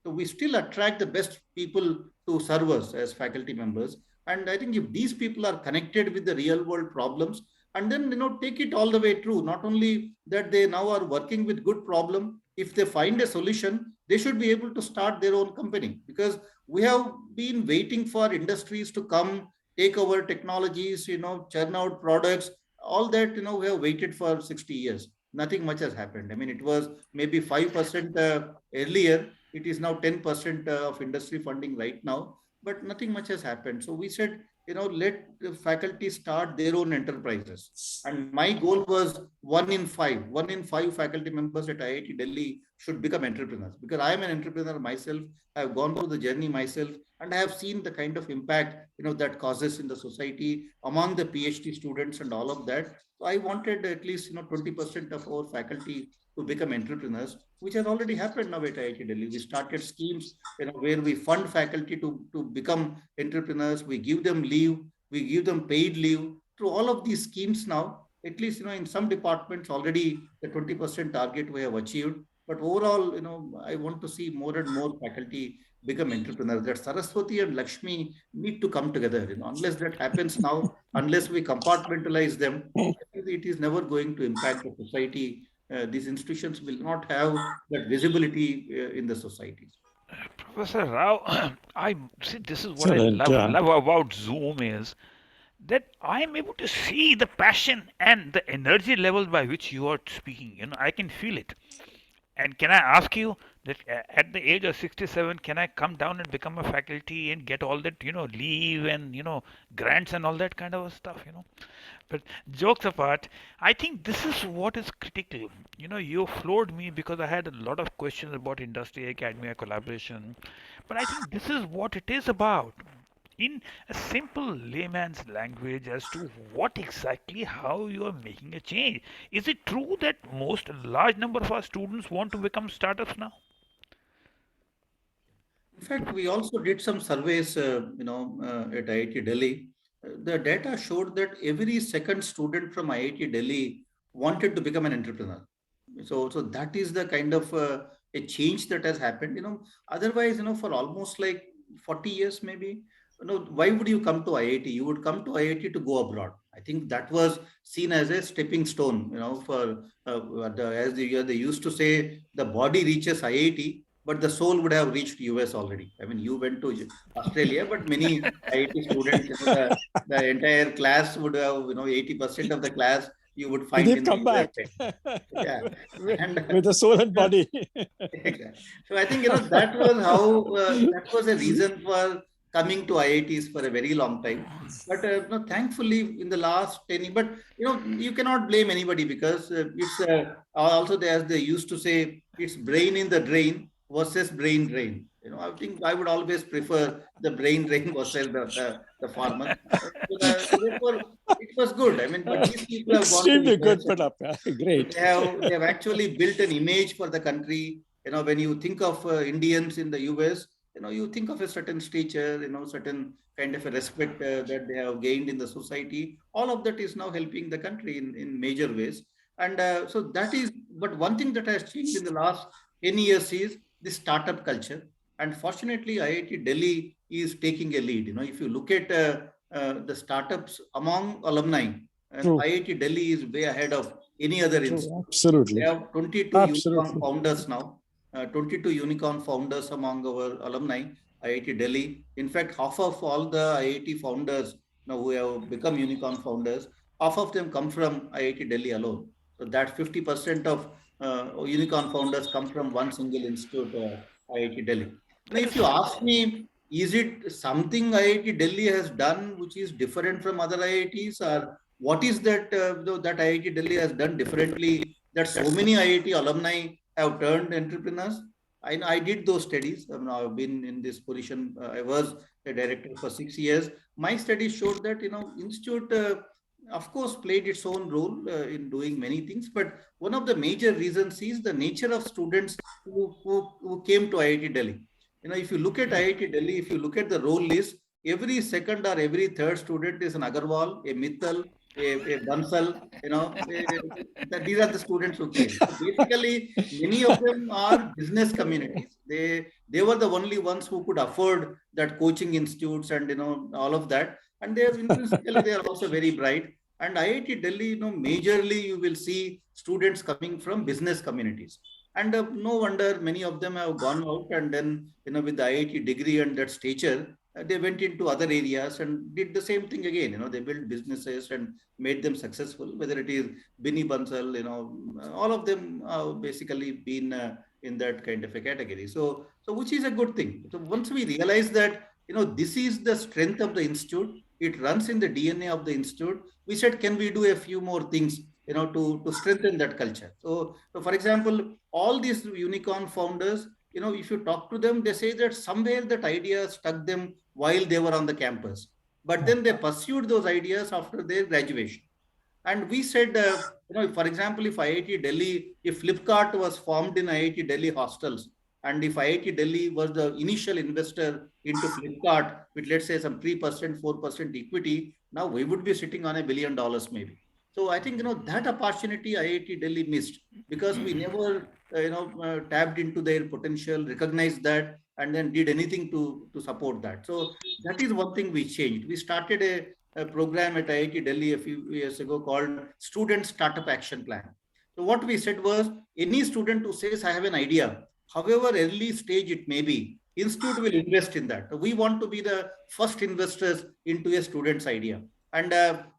Speaker 4: We still attract the best people to serve us as faculty members. And I think if these people are connected with the real world problems, and then, take it all the way through, not only that they now are working with good problem, if they find a solution, they should be able to start their own company, because we have been waiting for industries to come, take over technologies, churn out products, all that, we have waited for 60 years. Nothing much has happened. I mean, it was maybe 5% earlier. It is now 10% of industry funding right now, but nothing much has happened. So we said, let the faculty start their own enterprises. And my goal was 1 in 5 faculty members at IIT Delhi should become entrepreneurs, because I am an entrepreneur myself. I have gone through the journey myself, and I have seen the kind of impact, that causes in the society among the PhD students and all of that. So I wanted at least, 20% of our faculty to become entrepreneurs, which has already happened now at IIT Delhi. We started schemes, where we fund faculty to become entrepreneurs. We give them leave, we give them paid leave. Through all of these schemes now, at least, in some departments already the 20% target we have achieved. But overall, I want to see more and more faculty become entrepreneurs. That Saraswati and Lakshmi need to come together. Unless that happens now, unless we compartmentalize them, it is never going to impact the society. These institutions will not have that visibility in the society.
Speaker 1: Professor Rao, I see this is what I
Speaker 3: Excellent.
Speaker 1: love about Zoom is that I am able to see the passion and the energy levels by which you are speaking. I can feel it. And can I ask you that at the age of 67, can I come down and become a faculty and get all that, leave and, grants and all that kind of stuff, But jokes apart, I think this is what is critical. You floored me because I had a lot of questions about industry, academia, collaboration. But I think this is what it is about in a simple layman's language as to what exactly how you are making a change. Is it true that most large number of our students want to become startups now?
Speaker 4: In fact, we also did some surveys, at IIT Delhi. The data showed that every second student from IIT Delhi wanted to become an entrepreneur. So that is the kind of a change that has happened. Otherwise, for almost like 40 years, maybe, why would you come to IIT? You would come to IIT to go abroad. I think that was seen as a stepping stone. For they used to say, the body reaches IIT, but the soul would have reached US already. I mean, you went to Australia, but many IIT students, the entire class would have, 80% of the class you would find
Speaker 3: Pradeep,
Speaker 4: in the
Speaker 3: come back
Speaker 4: USA. Yeah, and
Speaker 3: with the soul and body.
Speaker 4: exactly. So I think that was how that was a reason for coming to IITs for a very long time. But thankfully, in the last 10 years, but you cannot blame anybody because it's also as they used to say, it's brain in the drain versus brain drain. I think I would always prefer the brain drain versus the farmer. So therefore, it was good. I mean, but these people have gone to
Speaker 3: Extremely good,
Speaker 4: US.
Speaker 3: Pratap.
Speaker 4: So
Speaker 3: Great.
Speaker 4: they have actually built an image for the country. When you think of Indians in the US, you think of a certain stature, certain kind of a respect that they have gained in the society. All of that is now helping the country in major ways. And so that is, but one thing that has changed in the last 10 years is the startup culture. And fortunately, IIT Delhi is taking a lead. If you look at the startups among alumni, and
Speaker 3: True.
Speaker 4: IIT Delhi is way ahead of any other
Speaker 3: True.
Speaker 4: institute.
Speaker 3: Absolutely.
Speaker 4: We have 22 unicorn
Speaker 3: Absolutely.
Speaker 4: founders now, 22 unicorn founders among our alumni, IIT Delhi. In fact, half of all the IIT founders now who have become unicorn founders, half of them come from IIT Delhi alone. So that 50% of unicorn founders come from one single institute, IIT Delhi. Now,
Speaker 1: That
Speaker 4: if
Speaker 1: is
Speaker 4: you ask me, is it something IIT Delhi has done which is different from other IITs, or what is that that IIT Delhi has done differently that so many IIT alumni have turned entrepreneurs? I did those studies. I've been in this position. I was a director for 6 years. My studies showed that institute, of course, played its own role in doing many things. But one of the major reasons is the nature of students who came to IIT Delhi. If you look at IIT Delhi, if you look at the roll list, every second or every third student is an Agarwal, a Mittal, a Bansal, these are the students who came. So basically, many of them are business communities. They were the only ones who could afford that coaching institutes and all of that. And they are intrinsically they are also very bright. And IIT Delhi, majorly you will see students coming from business communities. And no wonder many of them have gone out and then, with the IIT degree and that stature, they went into other areas and did the same thing again. They built businesses and made them successful, whether it is Binny Bansal, all of them have basically been in that kind of a category. So which is a good thing. So once we realize that, this is the strength of the institute, it runs in the DNA of the institute, we said, can we do a few more things, to strengthen that culture? So for example, all these unicorn founders, if you talk to them, they say that somewhere that idea struck them while they were on the campus. But then they pursued those ideas after their graduation. And we said, for example, if IIT Delhi, if Flipkart was formed in IIT Delhi hostels, and if IIT Delhi was the initial investor into Flipkart with, let's say, some 3%, 4% equity, now we would be sitting on $1 billion maybe. So I think, that opportunity IIT Delhi missed because we never, tapped into their potential, recognized that, and then did anything to support that. So that is one thing we changed. We started a program at IIT Delhi a few years ago called Student Startup Action Plan. So what we said was, any student who says, I have an idea, however early stage it may be, institute will invest in that. We want to be the first investors into a student's idea. And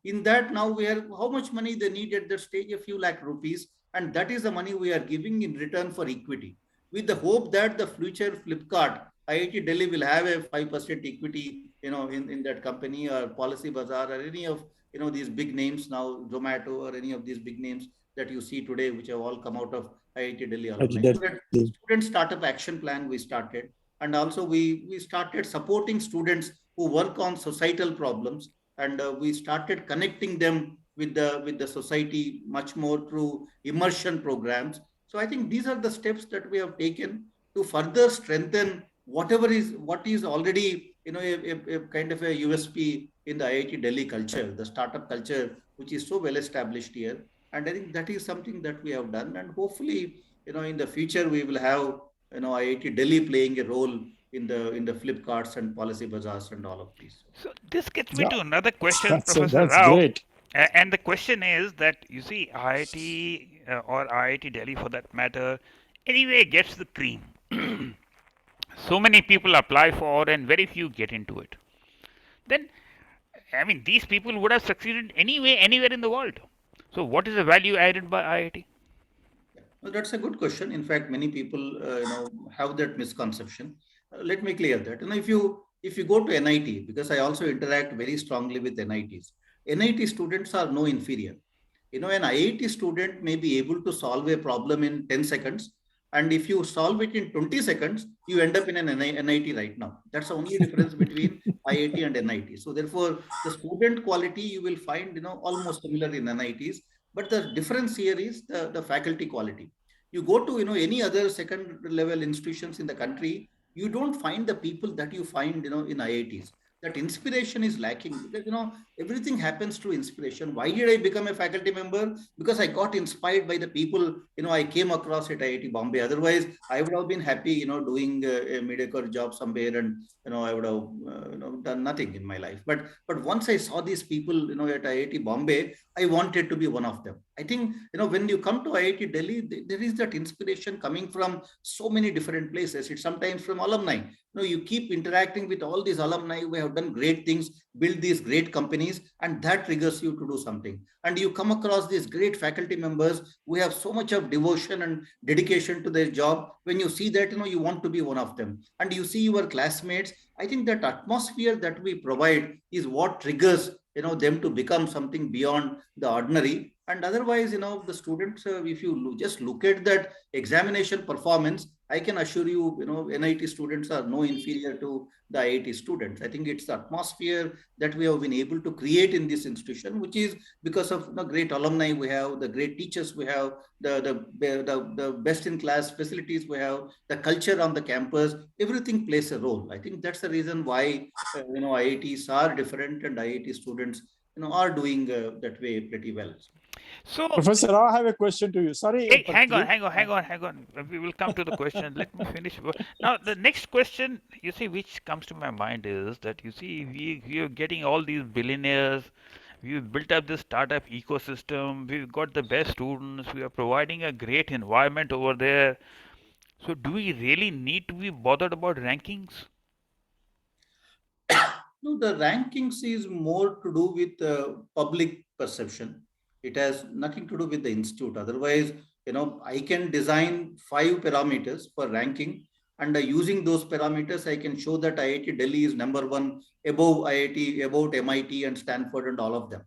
Speaker 4: in that now we are, how much money they need at that stage? A few lakh rupees. And that is the money we are giving in return for equity, with the hope that the future Flipkart, IIT Delhi will have a 5% equity, in that company, or Policy Bazaar, or any of, these big names now, Zomato, or any of these big names that you see today, which have all come out of IIT Delhi alumni. So that student startup action plan we started. And also we started supporting students who work on societal problems. And we started connecting them with the society much more through immersion programs. So I think these are the steps that we have taken to further strengthen what is already a kind of a USP in the IIT Delhi culture, the startup culture, which is so well established here. And I think that is something that we have done, and hopefully in the future we will have IIT Delhi playing a role in the Flipkarts and Policy Bazaars and all of these.
Speaker 1: So this gets me
Speaker 3: Yeah,
Speaker 1: to another question,
Speaker 3: that's
Speaker 1: Professor
Speaker 3: that's
Speaker 1: Rao.
Speaker 3: great.
Speaker 1: And the question is that you see IIT or IIT Delhi for that matter, anyway gets the cream. So many people apply for and very few get into it. Then, I mean, these people would have succeeded anyway, anywhere in the world. So, what is the value added by IIT?
Speaker 4: Well, that's a good question. In fact, many people, have that misconception. Let me clear that. If you go to NIT, because I also interact very strongly with NITs, NIT students are no inferior. An IIT student may be able to solve a problem in 10 seconds. And if you solve it in 20 seconds, you end up in an NIT right now. That's the only difference between IIT and NIT. So therefore, the student quality you will find, almost similar in NITs. But the difference here is the faculty quality. You go to, any other second level institutions in the country, you don't find the people that you find, in IITs. That inspiration is lacking because, everything happens through inspiration. Why did I become a faculty member? Because I got inspired by the people, I came across at IIT Bombay. Otherwise, I would have been happy, doing a mediocre job somewhere, and, I would have, done nothing in my life. But once I saw these people, at IIT Bombay, I wanted to be one of them. I think, when you come to IIT Delhi, there is that inspiration coming from so many different places. It's sometimes from alumni. You keep interacting with all these alumni who have done great things, build these great companies, and that triggers you to do something. And you come across these great faculty members who have so much of devotion and dedication to their job. When you see that, you want to be one of them. And you see your classmates. I think that atmosphere that we provide is what triggers them to become something beyond the ordinary. And otherwise, the students, if you just look at that examination performance, I can assure you, NIT students are no inferior to the IIT students. I think it's the atmosphere that we have been able to create in this institution, which is because of the great alumni we have, the great teachers we have, the best in class facilities we have, the culture on the campus. Everything plays a role. I think that's the reason why IITs are different, and IIT students are doing that way pretty well.
Speaker 1: So,
Speaker 3: Professor Rao, I have a question to you. Sorry,
Speaker 1: hey,
Speaker 3: Pradeep.
Speaker 1: hang on. We will come to the question. Let me finish. Now, the next question, you see, which comes to my mind is that you see, we are getting all these billionaires. We've built up this startup ecosystem. We've got the best students. We are providing a great environment over there. So, do we really need to be bothered about rankings?
Speaker 4: No, the rankings is more to do with public perception. It has nothing to do with the institute. Otherwise, I can design 5 parameters for ranking, and using those parameters, I can show that IIT Delhi is number one above IIT, about MIT and Stanford and all of them.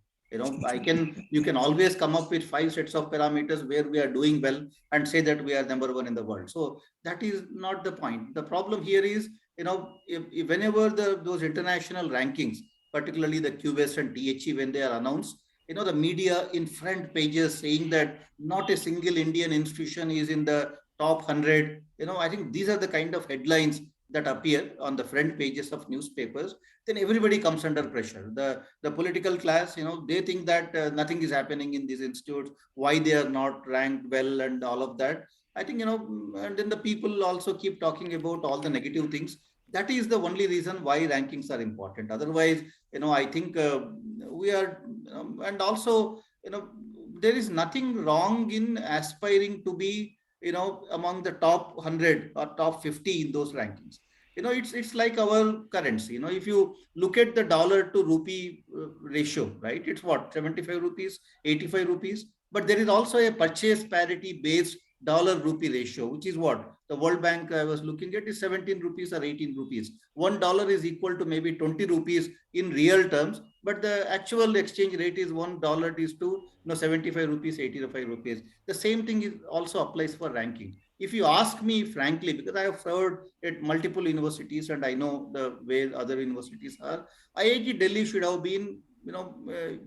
Speaker 4: You can always come up with 5 sets of parameters where we are doing well and say that we are number one in the world. So that is not the point. The problem here is, if whenever those international rankings, particularly the QS and THE, when they are announced, the media in front pages saying that not a single Indian institution is in the top 100. I think these are the kind of headlines that appear on the front pages of newspapers. Then everybody comes under pressure. The political class, they think that nothing is happening in these institutes, why they are not ranked well and all of that. I think, and then the people also keep talking about all the negative things. That is the only reason why rankings are important. Otherwise, I think we are, and also, there is nothing wrong in aspiring to be, among the top 100 or top 50 in those rankings. It's like our currency. If you look at the dollar to rupee ratio, right? It's what, 75 rupees, 85 rupees. But there is also a purchase parity based dollar rupee ratio, which is what the World Bank I was looking at is 17 rupees or 18 rupees. $1 is equal to maybe 20 rupees in real terms, but the actual exchange rate is $1 is to 75 rupees, 85 rupees. The same thing is also applies for ranking. If you ask me frankly, because I have served at multiple universities and I know the way other universities are, IIT Delhi should have been,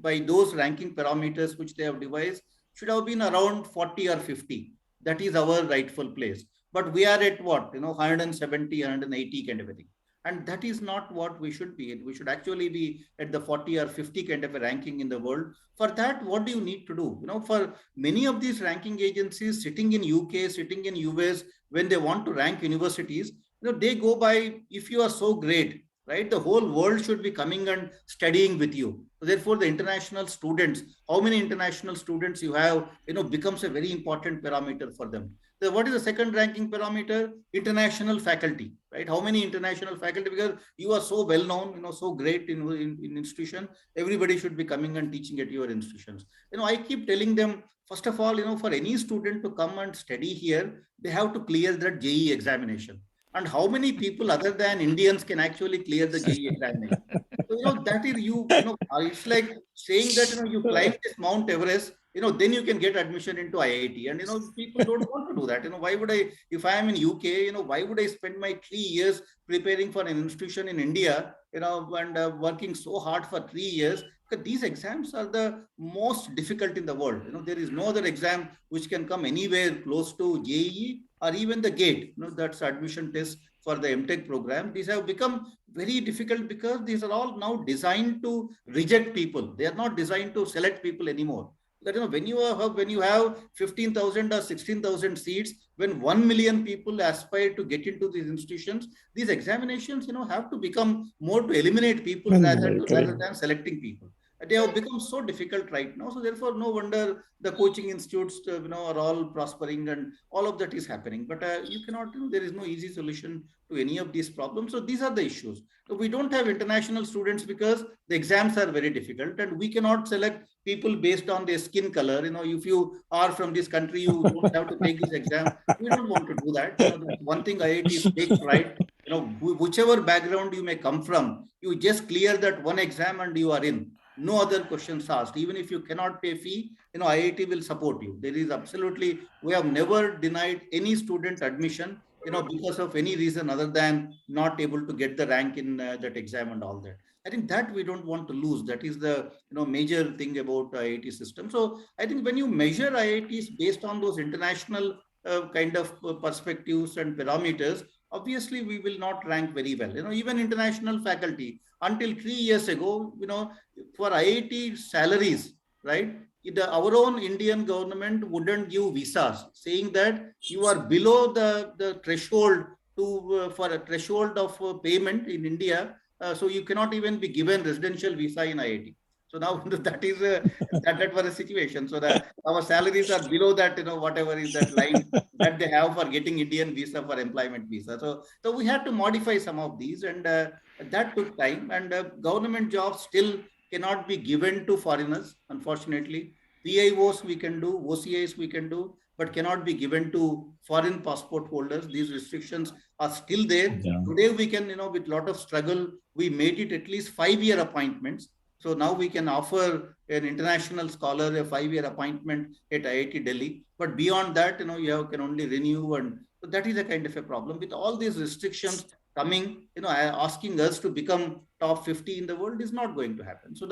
Speaker 4: by those ranking parameters which they have devised, should have been around 40 or 50. that is our rightful place. But we are at what, 170, 180 kind of a thing. And that is not what we should be. We should actually be at the 40 or 50 kind of a ranking in the world. For that, what do you need to do? For many of these ranking agencies sitting in UK, sitting in US, when they want to rank universities, they go by, if you are so great, right? The whole world should be coming and studying with you. So therefore, the international students, how many international students you have, becomes a very important parameter for them. So what is the second ranking parameter? International faculty, right? How many international faculty? Because you are so well known, so great in institution, everybody should be coming and teaching at your institutions. I keep telling them, first of all, for any student to come and study here, they have to clear that JEE examination. And how many people other than Indians can actually clear the JEE examination? So, that is it's like saying that, you climb this Mount Everest, then you can get admission into IIT. And, people don't want to do that. Why would I, if I am in UK, why would I spend my 3 years preparing for an institution in India, and working so hard for 3 years? Because these exams are the most difficult in the world. There is no other exam which can come anywhere close to JEE or even the GATE. That's admission test for the MTech program. These have become very difficult because these are all now designed to reject people. They are not designed to select people anymore. That when you have 15,000 or 16,000 seats, when 1 million people aspire to get into these institutions, these examinations have to become more to eliminate people rather than selecting people. They have become so difficult right now. So therefore, no wonder the coaching institutes are all prospering and all of that is happening. But you cannot, there is no easy solution to any of these problems. So these are the issues. So we don't have international students because the exams are very difficult, and we cannot select people based on their skin color. If you are from this country, you don't have to take this exam. We don't want to do that. One thing IITs take pride. Whichever background you may come from, you just clear that one exam and you are in. No other questions asked. Even if you cannot pay fee, IIT will support you. There is absolutely, we have never denied any student admission, because of any reason other than not able to get the rank in that exam and all that. I think that we don't want to lose. That is the major thing about IIT system. So I think when you measure IITs based on those international kind of perspectives and parameters, obviously we will not rank very well. Even international faculty, until 3 years ago, for IIT salaries, right? Our own Indian government wouldn't give visas, saying that you are below the threshold for a threshold of payment in India, so you cannot even be given residential visa in IIT. So now that is that was a situation. So that our salaries are below that, whatever is that line that they have for getting Indian visa for employment visa. So we had to modify some of these, and that took time. And government jobs still cannot be given to foreigners, unfortunately. PIOs we can do, OCIs we can do, but cannot be given to foreign passport holders. These restrictions are still there.
Speaker 3: Yeah.
Speaker 4: Today we can, with a lot of struggle, we made it at least 5-year appointments. So now we can offer an international scholar a 5-year appointment at IIT Delhi. But beyond that, you can only renew. And so that is a kind of a problem. With all these restrictions coming, asking us to become top 50 in the world is not going to happen. So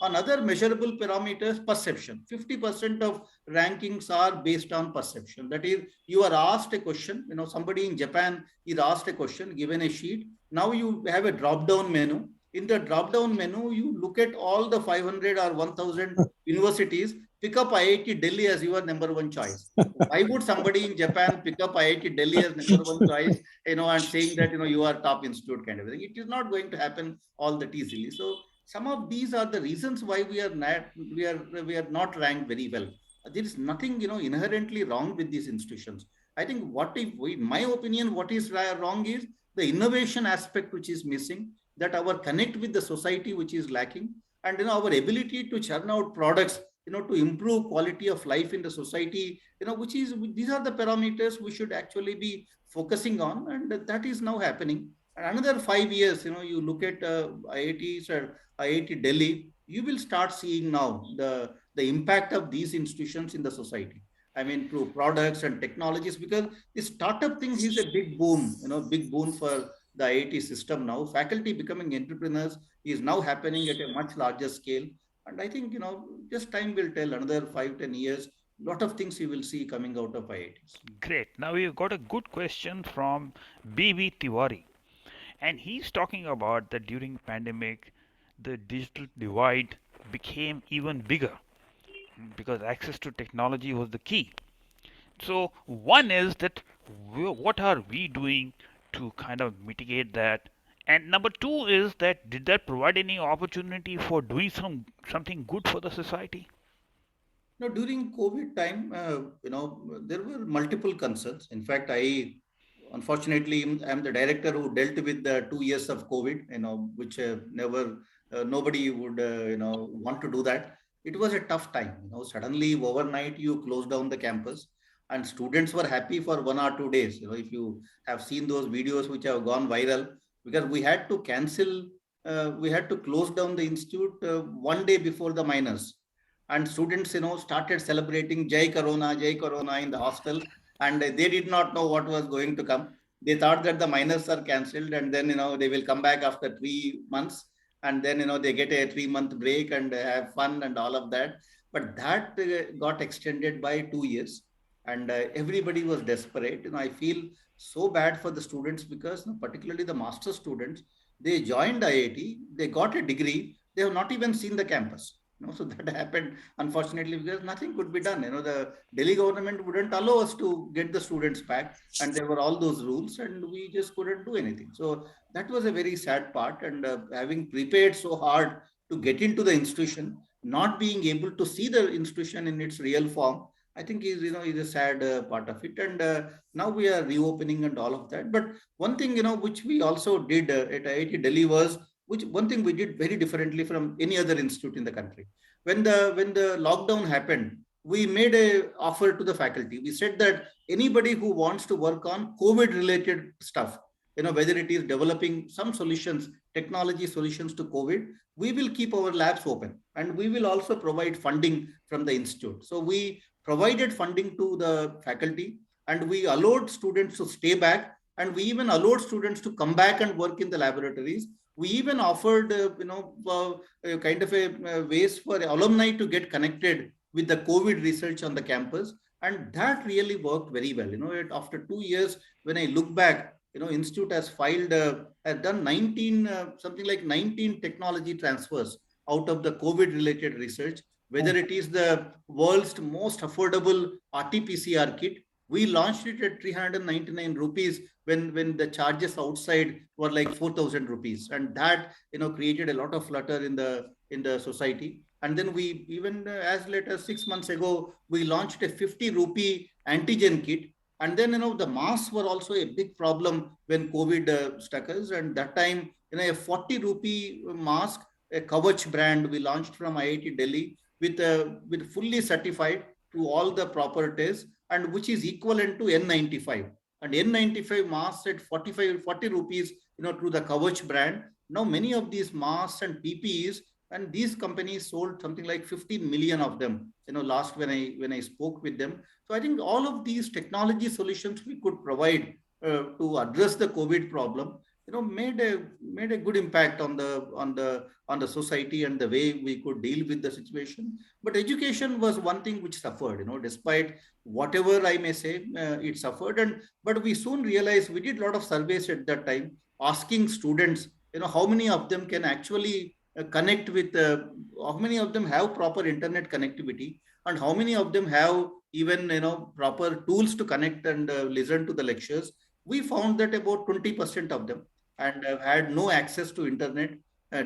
Speaker 4: on other measurable parameters, perception. 50% of rankings are based on perception. That is, you are asked a question, somebody in Japan is asked a question, given a sheet. Now you have a drop-down menu. In the drop-down menu, you look at all the 500 or 1,000 universities, pick up IIT Delhi as your number one choice. Why would somebody in Japan pick up IIT Delhi as number one choice, and saying that, you are top institute kind of thing? It is not going to happen all that easily. So some of these are the reasons why we are not ranked very well. There is nothing, inherently wrong with these institutions. I think in my opinion, what is wrong is the innovation aspect which is missing, that our connect with the society which is lacking, and our ability to churn out products, to improve quality of life in the society, these are the parameters we should actually be focusing on, and that is now happening. And another 5 years, you look at IITs or IIT Delhi, you will start seeing now the impact of these institutions in the society. I mean, through products and technologies, because the startup thing is a big boom, big boon for the IIT system now. Faculty becoming entrepreneurs is now happening at a much larger scale. And I think, just time will tell, another 5-10 years, lot of things you will see coming out of IITs.
Speaker 1: Great. Now we've got a good question from BB Tiwari, and he's talking about that during pandemic, the digital divide became even bigger because access to technology was the key. So one is that what are we doing to kind of mitigate that? And number two is that did that provide any opportunity for doing something good for the society?
Speaker 4: Now, during COVID time, there were multiple concerns. In fact, unfortunately, am the director who dealt with the 2 years of COVID, which never, nobody would, want to do that. It was a tough time. Suddenly overnight you close down the campus, and students were happy for 1 or 2 days. If you have seen those videos which have gone viral, because we had to close down the institute one day before the minors, and students started celebrating Jai Corona in the hostel, and they did not know what was going to come. They thought that the minors are cancelled, and then they will come back after 3 months, and then they get a 3 month break and have fun and all of that. But that got extended by 2 years, and everybody was desperate. I feel so bad for the students, because particularly the master students, they joined IIT, they got a degree, they have not even seen the campus. So that happened, unfortunately, because nothing could be done. The Delhi government wouldn't allow us to get the students back, and there were all those rules, and we just couldn't do anything. So that was a very sad part. And having prepared so hard to get into the institution, not being able to see the institution in its real form, I think is a sad part of it. And now we are reopening and all of that. But one thing which we also did at IIT Delhi was, which one thing we did very differently from any other institute in the country. When the lockdown happened, we made a offer to the faculty. We said that anybody who wants to work on COVID related stuff, whether it is developing some solutions, technology solutions to COVID, we will keep our labs open, and we will also provide funding from the institute. So we provided funding to the faculty, and we allowed students to stay back, and we even allowed students to come back and work in the laboratories. We even offered kind of a ways for alumni to get connected with the COVID research on the campus, and that really worked very well. After 2 years, when I look back, institute has done 19 something like 19 technology transfers out of the COVID related research, whether it is the world's most affordable RT-PCR kit. We launched it at 399 rupees when the charges outside were like 4,000 rupees, and that created a lot of flutter in the society. And then we even as late as 6 months ago, we launched a 50 rupee antigen kit. And then the masks were also a big problem when COVID struck us, and that time a 40 rupee mask, a Kavach brand, we launched from IIT Delhi with fully certified to all the proper tests, and which is equivalent to N95. And N95 masks at 40 rupees, through the Kavach brand. Now many of these masks and PPEs, and these companies sold something like 15 million of them, last when I spoke with them. So I think all of these technology solutions we could provide to address the COVID problem, made a good impact on the society and the way we could deal with the situation. But education was one thing which suffered, despite whatever I may say, it suffered. And but we soon realized, we did a lot of surveys at that time, asking students, how many of them can actually connect with, how many of them have proper internet connectivity, and how many of them have even proper tools to connect and listen to the lectures. We found that about 20% of them and had no access to internet,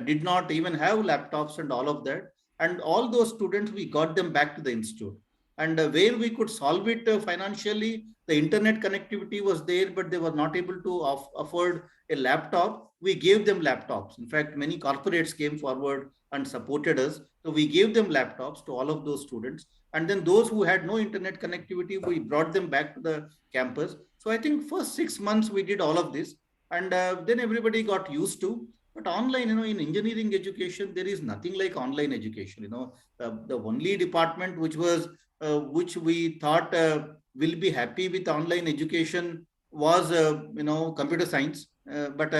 Speaker 4: did not even have laptops and all of that. And all those students, we got them back to the institute. And where we could solve it financially, the internet connectivity was there, but they were not able to afford a laptop. We gave them laptops. In fact, many corporates came forward and supported us. So we gave them laptops to all of those students. And then those who had no internet connectivity, we brought them back to the campus. So I think first 6 months we did all of this, and then everybody got used to. But online, in engineering education, there is nothing like online education. The only department which we thought will be happy with online education was computer science. But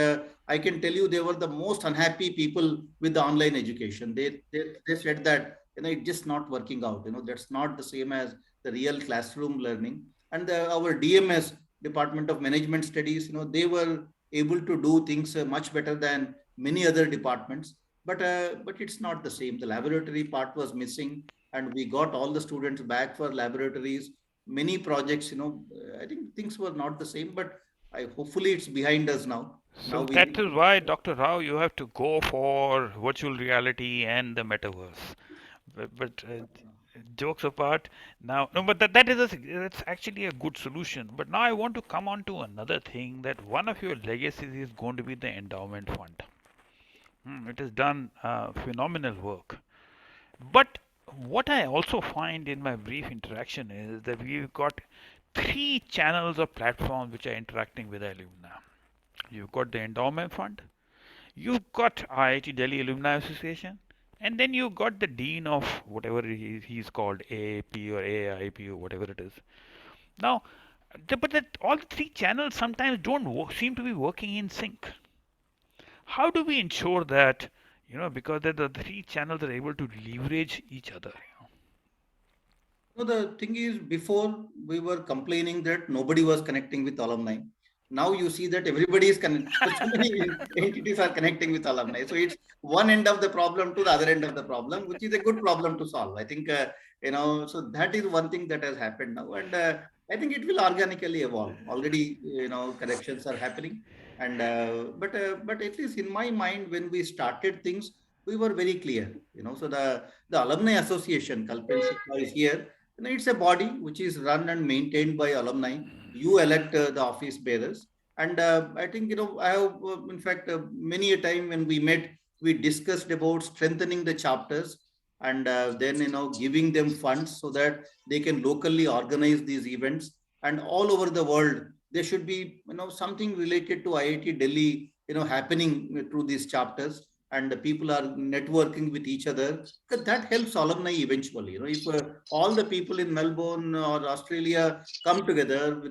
Speaker 4: I can tell you, they were the most unhappy people with the online education. They said that it's just not working out. That's not the same as the real classroom learning. And our DMS, Department of Management Studies, they were able to do things much better than many other departments. But it's not the same. The laboratory part was missing, and we got all the students back for laboratories. Many projects, I think things were not the same, but hopefully it's behind us now. Now
Speaker 1: So
Speaker 4: we
Speaker 1: that
Speaker 4: need
Speaker 1: is why, Dr. Rao, you have to go for virtual reality and the metaverse. But jokes apart, now no, but that's actually a good solution. But now I want to come on to another thing, that one of your legacies is going to be the endowment fund. It has done phenomenal work. But what I also find in my brief interaction is that we've got three channels or platforms which are interacting with the alumni. You've got the endowment fund, you've got IIT Delhi Alumni Association, and then you've got the dean of whatever he's called, AAP or AIP or whatever it is. Now, all the three channels sometimes don't seem to be working in sync. How do we ensure that, because the three channels are able to leverage each other?
Speaker 4: No, the thing is, before we were complaining that nobody was connecting with alumni. Now you see that everybody is connected. So many entities are connecting with alumni. So it's one end of the problem to the other end of the problem, which is a good problem to solve. I think, so that is one thing that has happened now. And I think it will organically evolve. Already, corrections are happening. And but at least in my mind, when we started things, we were very clear. So the alumni association, Kalpen Shukla is here. It's a body which is run and maintained by alumni. You elect the office bearers. And I think, I have, in fact, many a time when we met, we discussed about strengthening the chapters, and then, giving them funds so that they can locally organize these events. And all over the world, there should be, something related to IIT Delhi, happening through these chapters, and the people are networking with each other, because that helps alumni eventually. If all the people in Melbourne or Australia come together,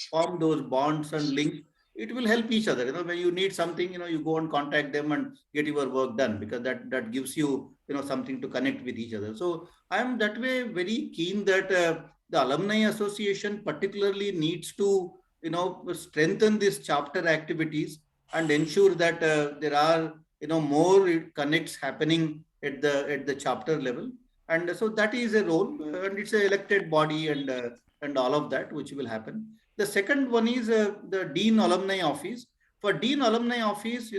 Speaker 4: form those bonds and links, it will help each other. When you need something, you go and contact them and get your work done, because that gives you, something to connect with each other. So I am that way very keen that the alumni association particularly needs to, strengthen these chapter activities and ensure that there are, more connects happening at the chapter level. And so that is a role, and it's an elected body, and all of that which will happen. The second one is the dean alumni office. For dean alumni office,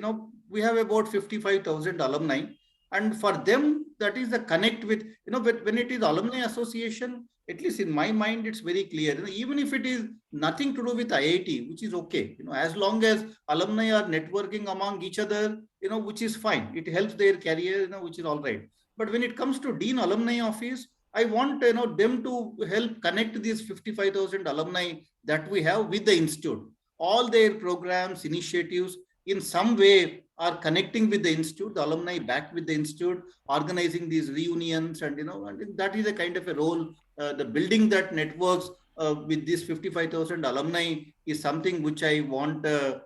Speaker 4: we have about 55,000 alumni, and for them, that is the connect with, when it is alumni association, at least in my mind, it's very clear. Even if it is nothing to do with IIT, which is okay, as long as alumni are networking among each other, which is fine. It helps their career, which is all right. But when it comes to dean alumni office, I want, them to help connect these 55,000 alumni that we have with the institute. All their programs, initiatives, in some way are connecting with the institute, the alumni back with the institute, organizing these reunions, and and that is a kind of a role. The building that networks with these 55,000 alumni is something which I want, the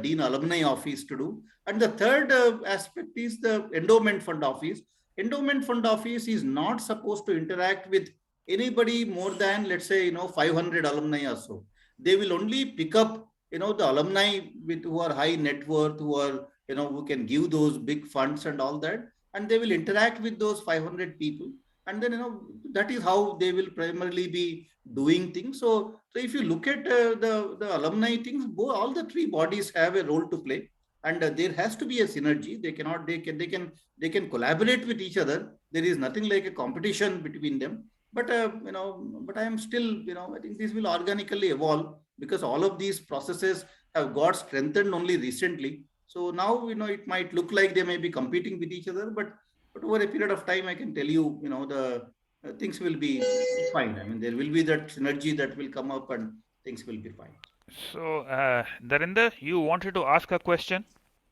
Speaker 4: dean alumni office to do. And the third aspect is the endowment fund office. Endowment fund office is not supposed to interact with anybody more than, let's say, 500 alumni or so. They will only pick up, the alumni with who are high net worth, who are, who can give those big funds and all that, and they will interact with those 500 people. And then, that is how they will primarily be doing things. So if you look at the alumni things, all the three bodies have a role to play, and there has to be a synergy. They can collaborate with each other. There is nothing like a competition between them. But I am still, I think this will organically evolve, because all of these processes have got strengthened only recently. So now, it might look like they may be competing with each other, but over a period of time, I can tell you, the things will be fine. I mean, there will be that synergy that will come up, and things will be fine.
Speaker 1: So, Narinder, you wanted to ask a question?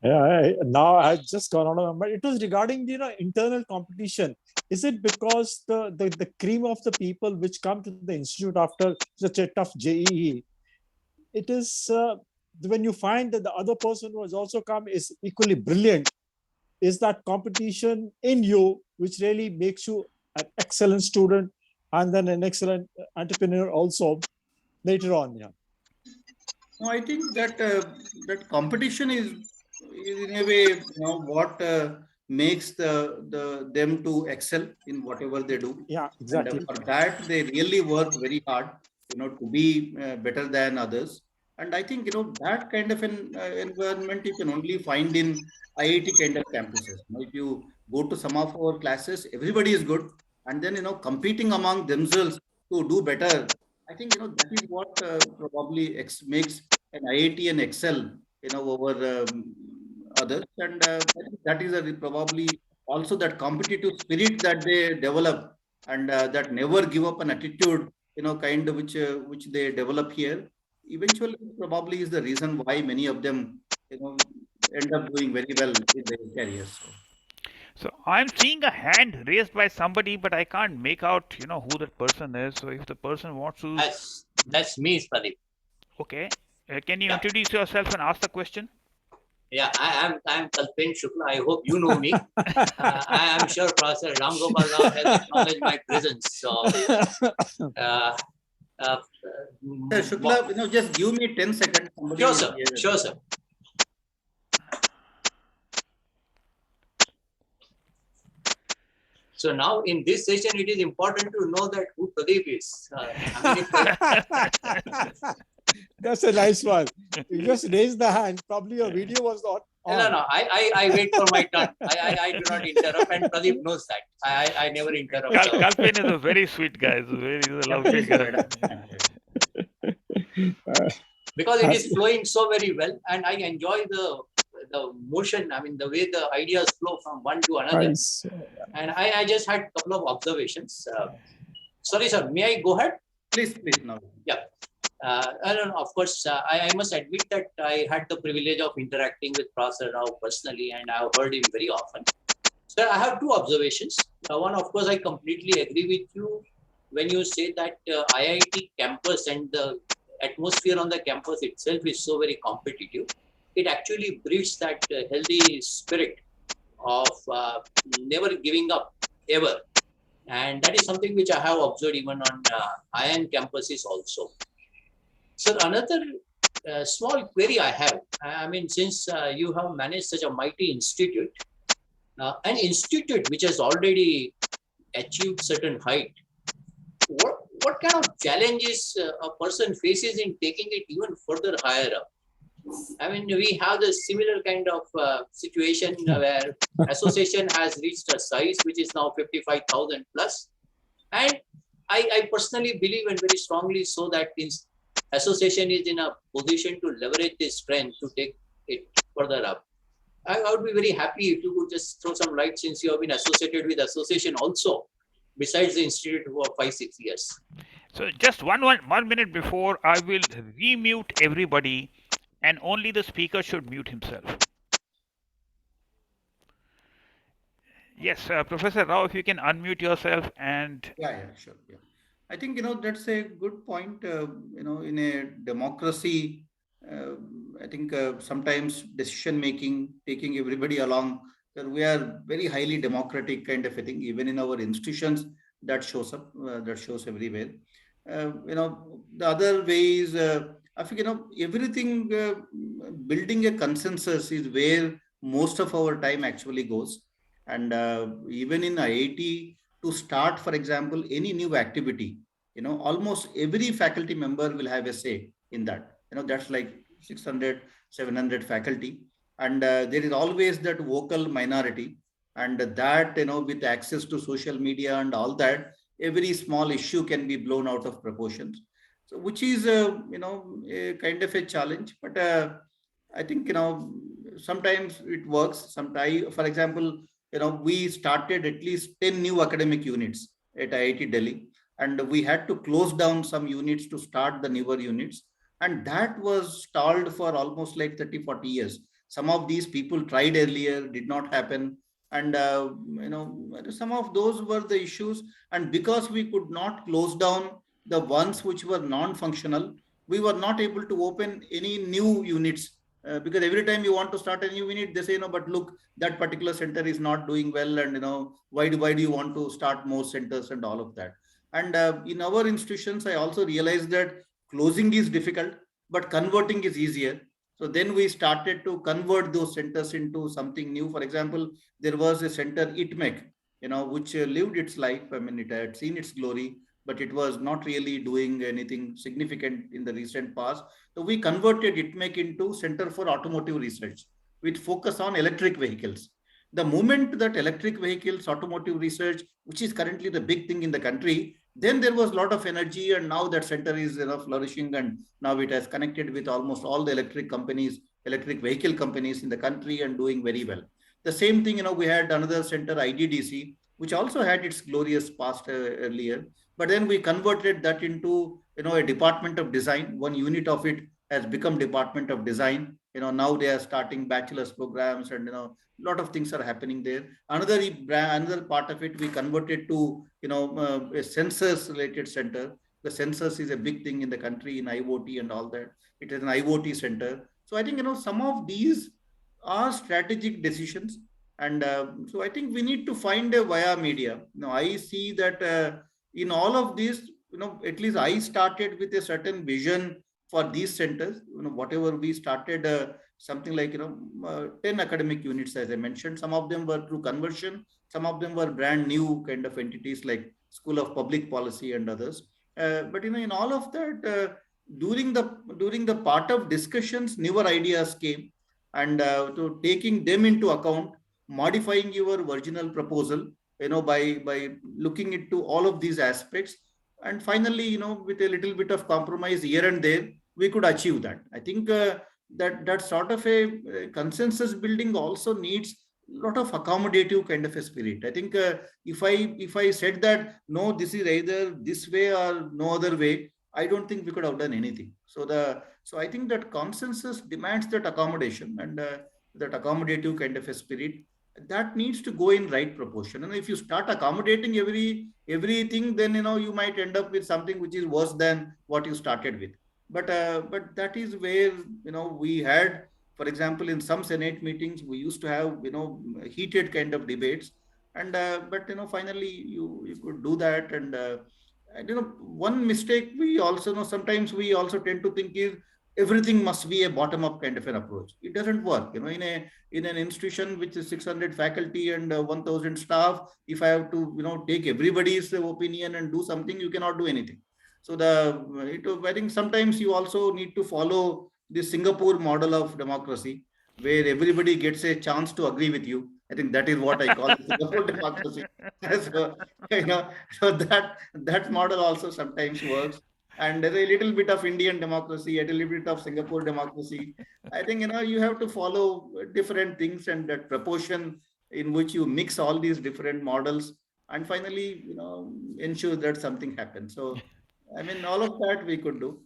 Speaker 3: Yeah, now I just gone out of my mind. It was regarding the internal competition. Is it because the cream of the people which come to the institute after such a tough JEE, it is when you find that the other person who has also come is equally brilliant, is that competition in you which really makes you an excellent student, and then an excellent entrepreneur also later on. Yeah.
Speaker 4: No, I think that that competition is in a way, what makes the them to excel in whatever they do,
Speaker 3: Yeah,
Speaker 4: and
Speaker 3: exactly.
Speaker 4: for that they really work very hard, to be better than others. And I think that kind of an environment you can only find in IIT kind of campuses. If you go to some of our classes, everybody is good, and then competing among themselves to do better. I think that is what probably makes an IIT and excel, over others, and I think that is probably also that competitive spirit that they develop, and that never give up an attitude, kind of which they develop here. Eventually, probably is the reason why many of them, end up doing very well in their careers. So.
Speaker 1: So I'm seeing a hand raised by somebody, but I can't make out, who that person is. So if the person wants to,
Speaker 5: That's me, Pradeep.
Speaker 1: okay, can you
Speaker 5: Yeah.
Speaker 1: introduce yourself and ask the question?
Speaker 5: Yeah, I'm Kalpen Shukla. I hope you know me. I am sure Professor Ramgopal Rao has acknowledged my presence. So,
Speaker 4: Shukla, just give me 10 seconds. Somebody
Speaker 5: sure,
Speaker 4: is
Speaker 5: sir.
Speaker 4: here.
Speaker 5: Sure, sir. So now in this session, it is important to know that who Pradeep is.
Speaker 3: That's a nice one. You just raised the hand. Probably your video was not on.
Speaker 5: No. I wait for my turn. I do not interrupt, and Pradeep knows that. I never interrupt.
Speaker 1: Kalpen is a very sweet guy. He's a lovely guy.
Speaker 5: Because it is flowing so very well, and I enjoy the motion. I mean, the way the ideas flow from one to another.
Speaker 3: Nice.
Speaker 5: And I just had a couple of observations. Sorry, sir. May I go ahead?
Speaker 4: Please, now.
Speaker 5: Yeah. I don't know. Of course, I must admit that I had the privilege of interacting with Professor Rao personally, and I have heard him very often. So I have two observations. One, of course, I completely agree with you when you say that IIT campus and the atmosphere on the campus itself is so very competitive. It actually breeds that healthy spirit of never giving up ever. And that is something which I have observed even on IIM campuses also. So another small query I have, I mean, since you have managed such a mighty institute, an institute which has already achieved certain height, what kind of challenges a person faces in taking it even further higher up? I mean, we have the similar kind of situation where association has reached a size which is now 55,000 plus. And I personally believe, and very strongly so, that association is in a position to leverage this strength to take it further up. I would be very happy if you could just throw some light, since you have been associated with association also, besides the institute for 5-6 years.
Speaker 1: So just one minute before, I will remute everybody, and only the speaker should mute himself. Yes, Professor Rao, if you can unmute yourself and...
Speaker 4: Yeah, sure. Yeah. I think, that's a good point. In a democracy, I think sometimes decision making, taking everybody along, we are very highly democratic kind of a thing. Even in our institutions, that shows up, that shows everywhere. The other way is, I think, everything, building a consensus is where most of our time actually goes. And even in IIT, to start, for example, any new activity, almost every faculty member will have a say in that. That's like 600, 700 faculty. And there is always that vocal minority. And that, with access to social media and all that, every small issue can be blown out of proportions. So, which is, a kind of a challenge. But I think, sometimes it works. Sometimes, for example, we started at least 10 new academic units at IIT Delhi, and we had to close down some units to start the newer units. And that was stalled for almost like 30, 40 years. Some of these people tried earlier, did not happen. And, some of those were the issues. And because we could not close down the ones which were non-functional, we were not able to open any new units. Because every time you want to start a new unit, they say, but look, that particular center is not doing well. And, why do you want to start more centers and all of that? And in our institutions, I also realized that closing is difficult, but converting is easier. So then we started to convert those centers into something new. For example, there was a center, ITMEC, which lived its life. I mean, it had seen its glory, but it was not really doing anything significant in the recent past. So we converted ITMEC into Center for Automotive Research with focus on electric vehicles. The moment that electric vehicles, automotive research, which is currently the big thing in the country, then there was a lot of energy, and now that center is flourishing, and now it has connected with almost all the electric companies, electric vehicle companies in the country, and doing very well. The same thing, we had another center, IDDC, which also had its glorious past earlier, but then we converted that into a department of design. One unit of it has become department of design. Now they are starting bachelor's programs, and lot of things are happening there. Another part of it we converted to a sensors related center. The sensors is a big thing in the country in IoT and all that. It is an IoT center. So I think some of these are strategic decisions, and so I think we need to find a via media. I see that in all of this, at least I started with a certain vision for these centers. Whatever we started, something like 10 academic units, as I mentioned. Some of them were through conversion, some of them were brand new kind of entities like School of Public Policy and others. But in all of that, during the part of discussions, newer ideas came, and to taking them into account, modifying your original proposal, by looking into all of these aspects, and finally, with a little bit of compromise here and there, we could achieve that. I think that sort of a consensus building also needs a lot of accommodative kind of a spirit. I think if I said that no, this is either this way or no other way, I don't think we could have done anything. So I think that consensus demands that accommodation, and that accommodative kind of a spirit, that needs to go in right proportion. And if you start accommodating everything, then you might end up with something which is worse than what you started with. But that is where we had, for example, in some Senate meetings, we used to have heated kind of debates, and but finally you could do that. And one mistake we also know, sometimes we also tend to think is everything must be a bottom up kind of an approach. It doesn't work. In an institution which is 600 faculty and 1000 staff, if I have to take everybody's opinion and do something, you cannot do anything. So I think sometimes you also need to follow the Singapore model of democracy, where everybody gets a chance to agree with you. I think that is what I call Singapore democracy. So, so that model also sometimes works. And there's a little bit of Indian democracy, a little bit of Singapore democracy. I think you have to follow different things, and that proportion in which you mix all these different models, and finally ensure that something happens. So I mean, all of that we could do.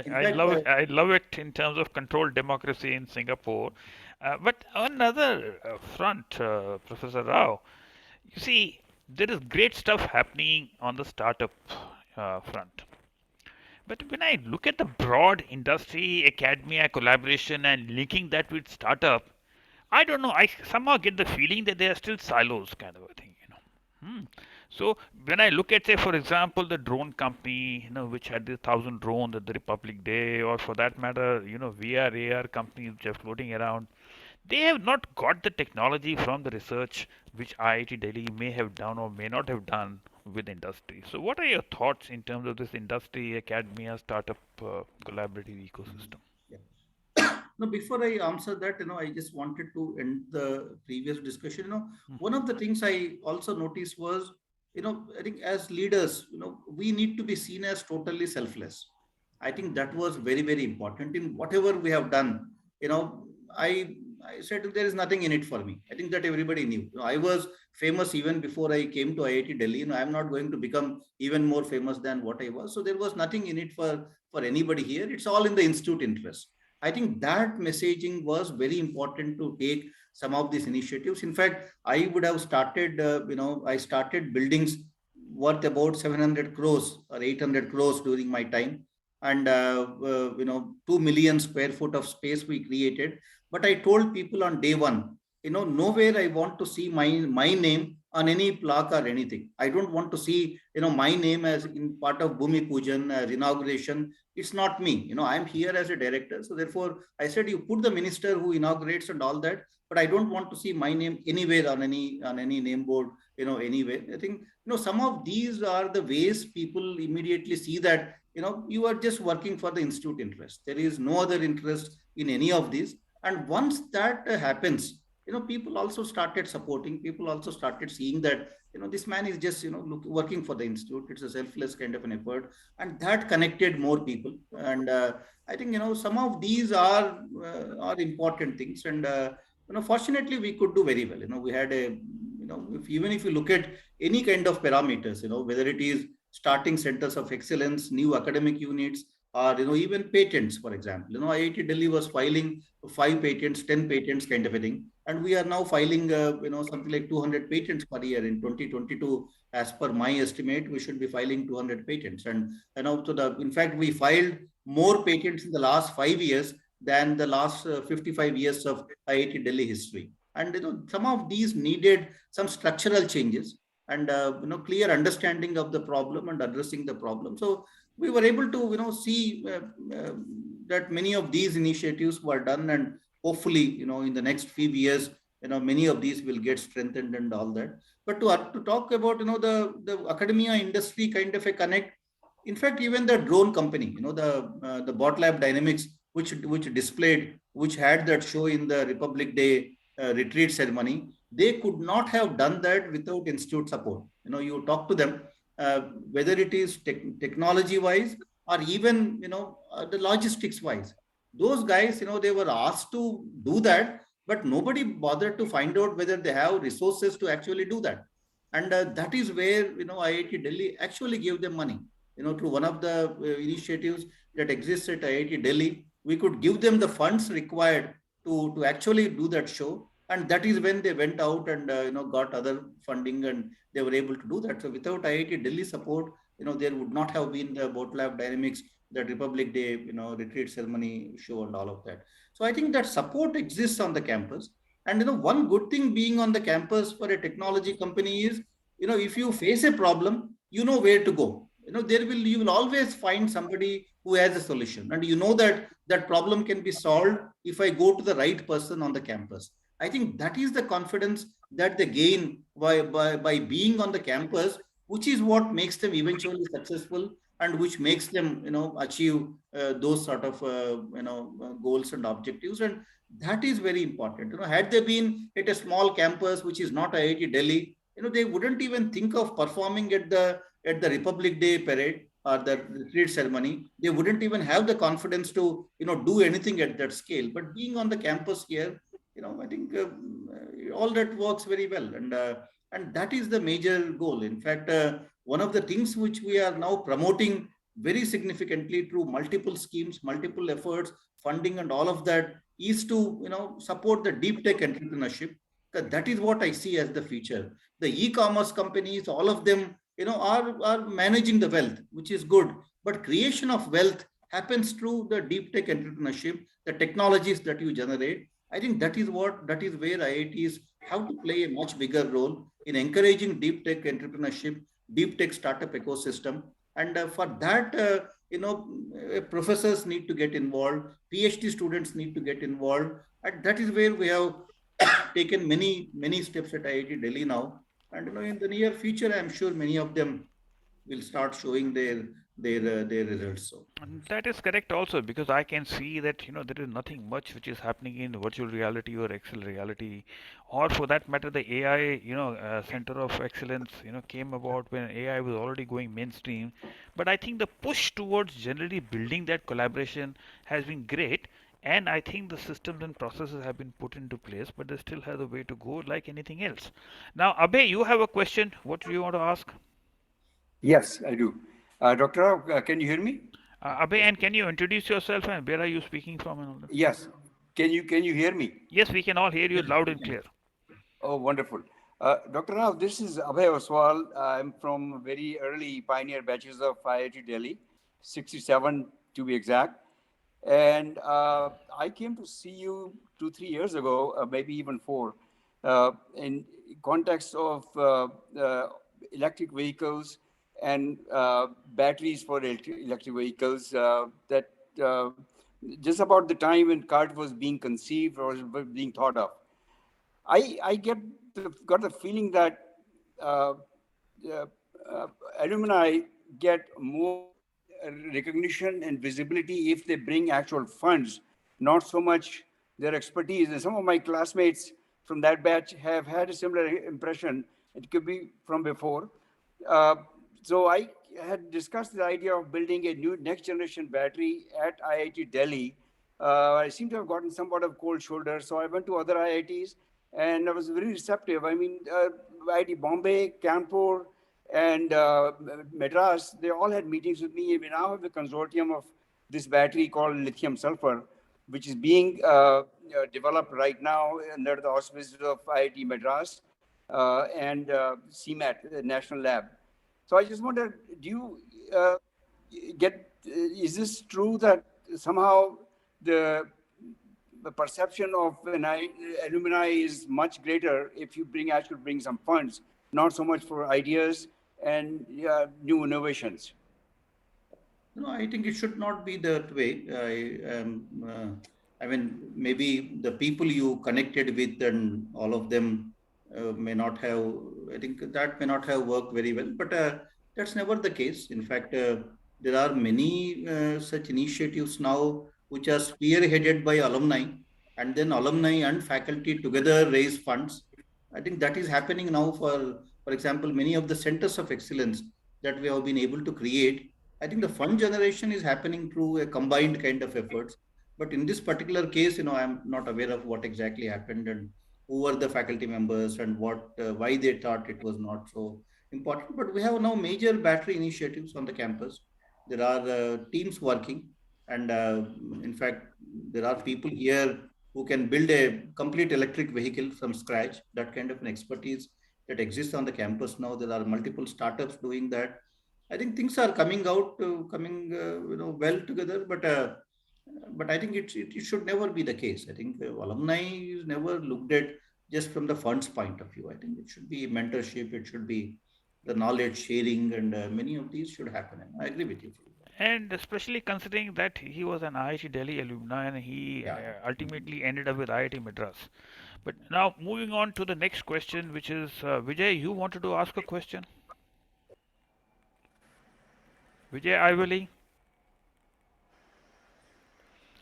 Speaker 4: In
Speaker 1: I
Speaker 4: fact,
Speaker 1: love it. I love it in terms of controlled democracy in Singapore. But on another front, Professor Rao, you see, there is great stuff happening on the startup front. But when I look at the broad industry, academia collaboration and linking that with startup, I don't know. I somehow get the feeling that they are still silos, kind of a thing. So when I look at, say, for example, the drone company, which had the 1,000 drones at the Republic Day, or for that matter, VR, AR companies which are floating around, they have not got the technology from the research which IIT Delhi may have done or may not have done with industry. So what are your thoughts in terms of this industry, academia, startup, collaborative ecosystem?
Speaker 4: yeah. No, before I answer that, I just wanted to end the previous discussion. One of the things I also noticed was, I think as leaders, we need to be seen as totally selfless. I think that was very, very important in whatever we have done. You know, I I said there is nothing in it for me. I think that everybody knew. I was famous even before I came to IIT Delhi. I'm not going to become even more famous than what I was. So there was nothing in it for anybody here. It's all in the institute interest. I think that messaging was very important to take some of these initiatives. In fact, I would have started, I started buildings worth about 700 crores or 800 crores during my time. And, 2 million square foot of space we created. But I told people on day one nowhere I want to see my name on any plaque or anything. I don't want to see, my name as in part of Bhumi Pujan, as inauguration. It's not me. I'm here as a director. So therefore, I said you put the minister who inaugurates and all that, but I don't want to see my name anywhere on any name board, anywhere. I think, some of these are the ways people immediately see that, you are just working for the institute interest. There is no other interest in any of these. And once that happens, people also started supporting. People also started seeing that, this man is just, working for the institute. It's a selfless kind of an effort, and that connected more people. And I think, some of these are important things. And fortunately, we could do very well. We had a, even if you look at any kind of parameters, whether it is starting centers of excellence, new academic units, or even patents, for example. IIT Delhi was filing 5 patents, 10 patents, kind of a thing, and we are now filing something like 200 patents per year in 2022. As per my estimate, we should be filing 200 patents, and in fact, we filed more patents in the last 5 years than the last 55 years of IIT Delhi history. And some of these needed some structural changes and clear understanding of the problem and addressing the problem. So we were able to see that many of these initiatives were done, and hopefully in the next few years many of these will get strengthened and all that. But to talk about the academia industry kind of a connect, in fact, even the drone company, the Bot Lab Dynamics, which had that show in the Republic Day retreat ceremony, they could not have done that without institute support. You talk to them, whether it is technology wise or even the logistics wise. Those guys, they were asked to do that, but nobody bothered to find out whether they have resources to actually do that. And that is where IIT Delhi actually gave them money. Through one of the initiatives that exists at IIT Delhi, we could give them the funds required to actually do that show, and that is when they went out and got other funding, and they were able to do that. So without IIT Delhi support, there would not have been the Bot Lab Dynamics, that Republic Day, retreat ceremony show and all of that. So I think that support exists on the campus. And one good thing being on the campus for a technology company is, if you face a problem, you know where to go. You will always find somebody who has a solution, and that that problem can be solved if I go to the right person on the campus. I think that is the confidence that they gain by being on the campus, which is what makes them eventually successful, and which makes them achieve those sort of goals and objectives. And that is very important. Had they been at a small campus which is not IIT Delhi, they wouldn't even think of performing at the Republic Day parade or the retreat ceremony. They wouldn't even have the confidence to do anything at that scale. But being on the campus here, I think all that works very well, and that is the major goal. In fact, one of the things which we are now promoting very significantly through multiple schemes, multiple efforts, funding, and all of that is to support the deep tech entrepreneurship. That is what I see as the future. The e-commerce companies, all of them, are managing the wealth, which is good. But creation of wealth happens through the deep tech entrepreneurship, the technologies that you generate. I think that is where IITs have to play a much bigger role in encouraging deep tech entrepreneurship, deep tech startup ecosystem. And for that, professors need to get involved, PhD students need to get involved. And that is where we have taken many steps at IIT Delhi now. And in the near future, I'm sure many of them will start showing their results. So
Speaker 1: And that is correct also, because I can see that there is nothing much which is happening in virtual reality or Excel reality, or for that matter the AI center of excellence came about when AI was already going mainstream. But I think the push towards generally building that collaboration has been great, and I think the systems and processes have been put into place, but they still have a way to go like anything else. Now, Abhay, you have a question. What do you want to ask?
Speaker 6: Yes, I do. Dr. Rao, can you hear me?
Speaker 1: Abhay, and can you introduce yourself and where are you speaking from and all that?
Speaker 6: Yes. Can you hear me?
Speaker 1: Yes, we can all hear you loud and clear.
Speaker 6: Oh, wonderful. Dr. Rao, this is Abhay Oswal. I'm from very early pioneer batches of IIT Delhi, 67 to be exact. And I came to see you 2-3 years ago, maybe even 4. in context of electric vehicles and batteries for electric vehicles. That just about the time when CART was being conceived or was being thought of, I got the feeling that uh, uh, uh, alumni get more recognition and visibility if they bring actual funds, not so much their expertise. And some of my classmates from that batch have had a similar impression. It could be from before. Uh, so I had discussed the idea of building a new next generation battery at IIT Delhi. I seem to have gotten somewhat of cold shoulder, so I went to other IITs and I was very receptive. I mean, IIT Bombay, Kanpur, and Madras, they all had meetings with me. We now have a consortium of this battery called lithium sulfur, which is being developed right now under the auspices of IIT Madras and CMAT, the National Lab. So I just wonder, do you is this true that somehow the perception of an alumni is much greater if you actually bring some funds, not so much for ideas and new innovations?
Speaker 4: No, I think it should not be that way. I mean, maybe the people you connected with and all of them may not have, I think that may not have worked very well, but that's never the case. In fact, there are many such initiatives now which are spearheaded by alumni, and then alumni and faculty together raise funds. I think that is happening now for example, many of the centers of excellence that we have been able to create. I think the fund generation is happening through a combined kind of efforts. But in this particular case, I'm not aware of what exactly happened and who were the faculty members and why they thought it was not so important. But we have now major battery initiatives on the campus. There are teams working, and in fact, there are people here who can build a complete electric vehicle from scratch. That kind of an expertise that exists on the campus now. There are multiple startups doing that. I think things are coming out, coming well together, but I think it should never be the case. I think alumni is never looked at just from the funds point of view. I think it should be mentorship, it should be the knowledge sharing, and many of these should happen. And I agree with you.
Speaker 1: And especially considering that he was an IIT Delhi alumni and he
Speaker 4: Yeah.
Speaker 1: ultimately ended up with IIT Madras. But now moving on to the next question, which is Vijay, you wanted to ask a question? Vijay Ivali,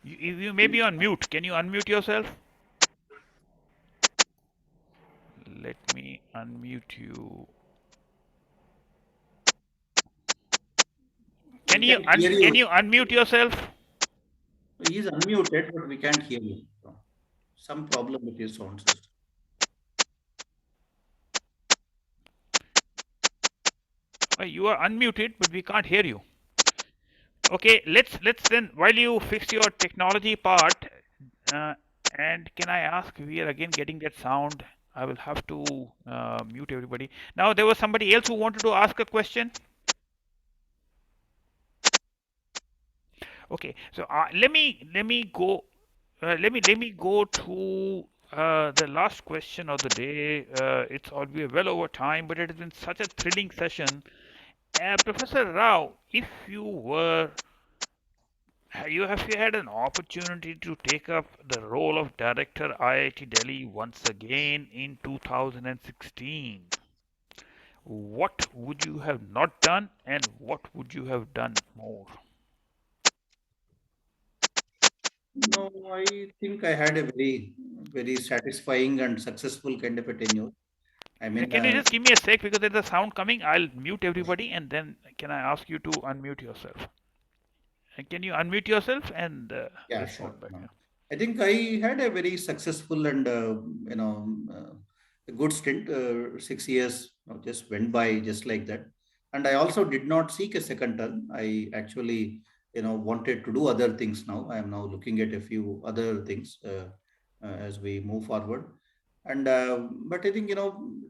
Speaker 1: you may be on mute. Can you unmute yourself? Let me unmute you.
Speaker 4: We can't hear
Speaker 1: Can
Speaker 4: you.
Speaker 1: you unmute yourself?
Speaker 4: He's unmuted, but we can't hear you. So, some problem with his sound system.
Speaker 1: You are unmuted, but we can't hear you. Okay, let's then while you fix your technology part, uh, and can I ask? We are again getting that sound. I will have to mute everybody. Now there was somebody else who wanted to ask a question. Okay, so let me go let me go to the last question of the day. It's all we are well over time, but it has been such a thrilling session. Professor Rao, if you were have you had an opportunity to take up the role of director IIT Delhi once again in 2016, what would you have not done and what would you have done more?
Speaker 4: No, I think I had a very, very satisfying and successful kind of a tenure. I mean,
Speaker 1: Can you just give me a sec because there's a sound coming? I'll mute everybody and then can I ask you to unmute yourself? And can you unmute yourself and
Speaker 4: yeah, sure.
Speaker 1: respond back?
Speaker 4: No. I think I had a very successful and a good stint. 6 years just went by just like that, and I also did not seek a second term. I actually wanted to do other things. Now I am now looking at a few other things as we move forward. And but I think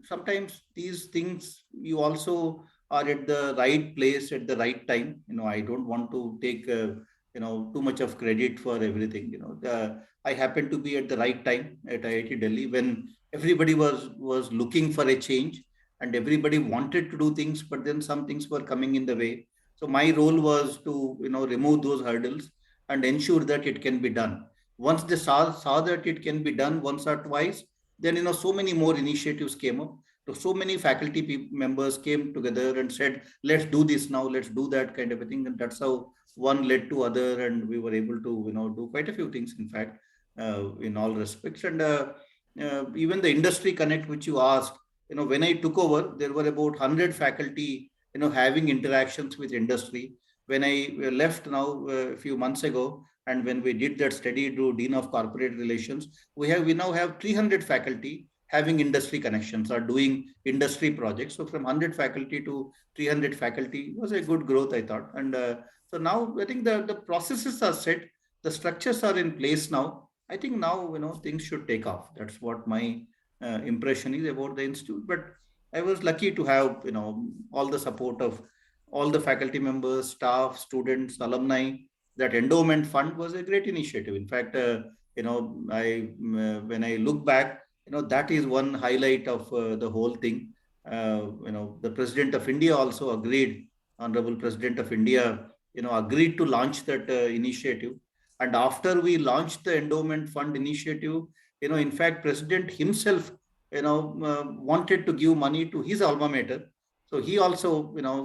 Speaker 4: sometimes these things you also are at the right place at the right time. I don't want to take too much of credit for everything. I happened to be at the right time at IIT Delhi when everybody was looking for a change, and everybody wanted to do things, but then some things were coming in the way. So my role was to remove those hurdles and ensure that it can be done. Once they saw that it can be done once or twice, then so many more initiatives came up. So many faculty members came together and said, let's do this now, let's do that kind of a thing, and that's how one led to other, and we were able to do quite a few things, in fact, in all respects. And even the industry connect which you asked, when I took over, there were about 100 faculty having interactions with industry. When I left now a few months ago, and when we did that study to Dean of Corporate Relations, we now have 300 faculty having industry connections or doing industry projects. So from 100 faculty to 300 faculty was a good growth, I thought. And so now I think the processes are set, the structures are in place now. I think now things should take off. That's what my impression is about the institute. But I was lucky to have all the support of all the faculty members, staff, students, alumni. That endowment fund was a great initiative. In fact, I when I look back, that is one highlight of the whole thing. The President of India also agreed. Honorable President of India, agreed to launch that initiative. And after we launched the endowment fund initiative, in fact, President himself, wanted to give money to his alma mater. So he also,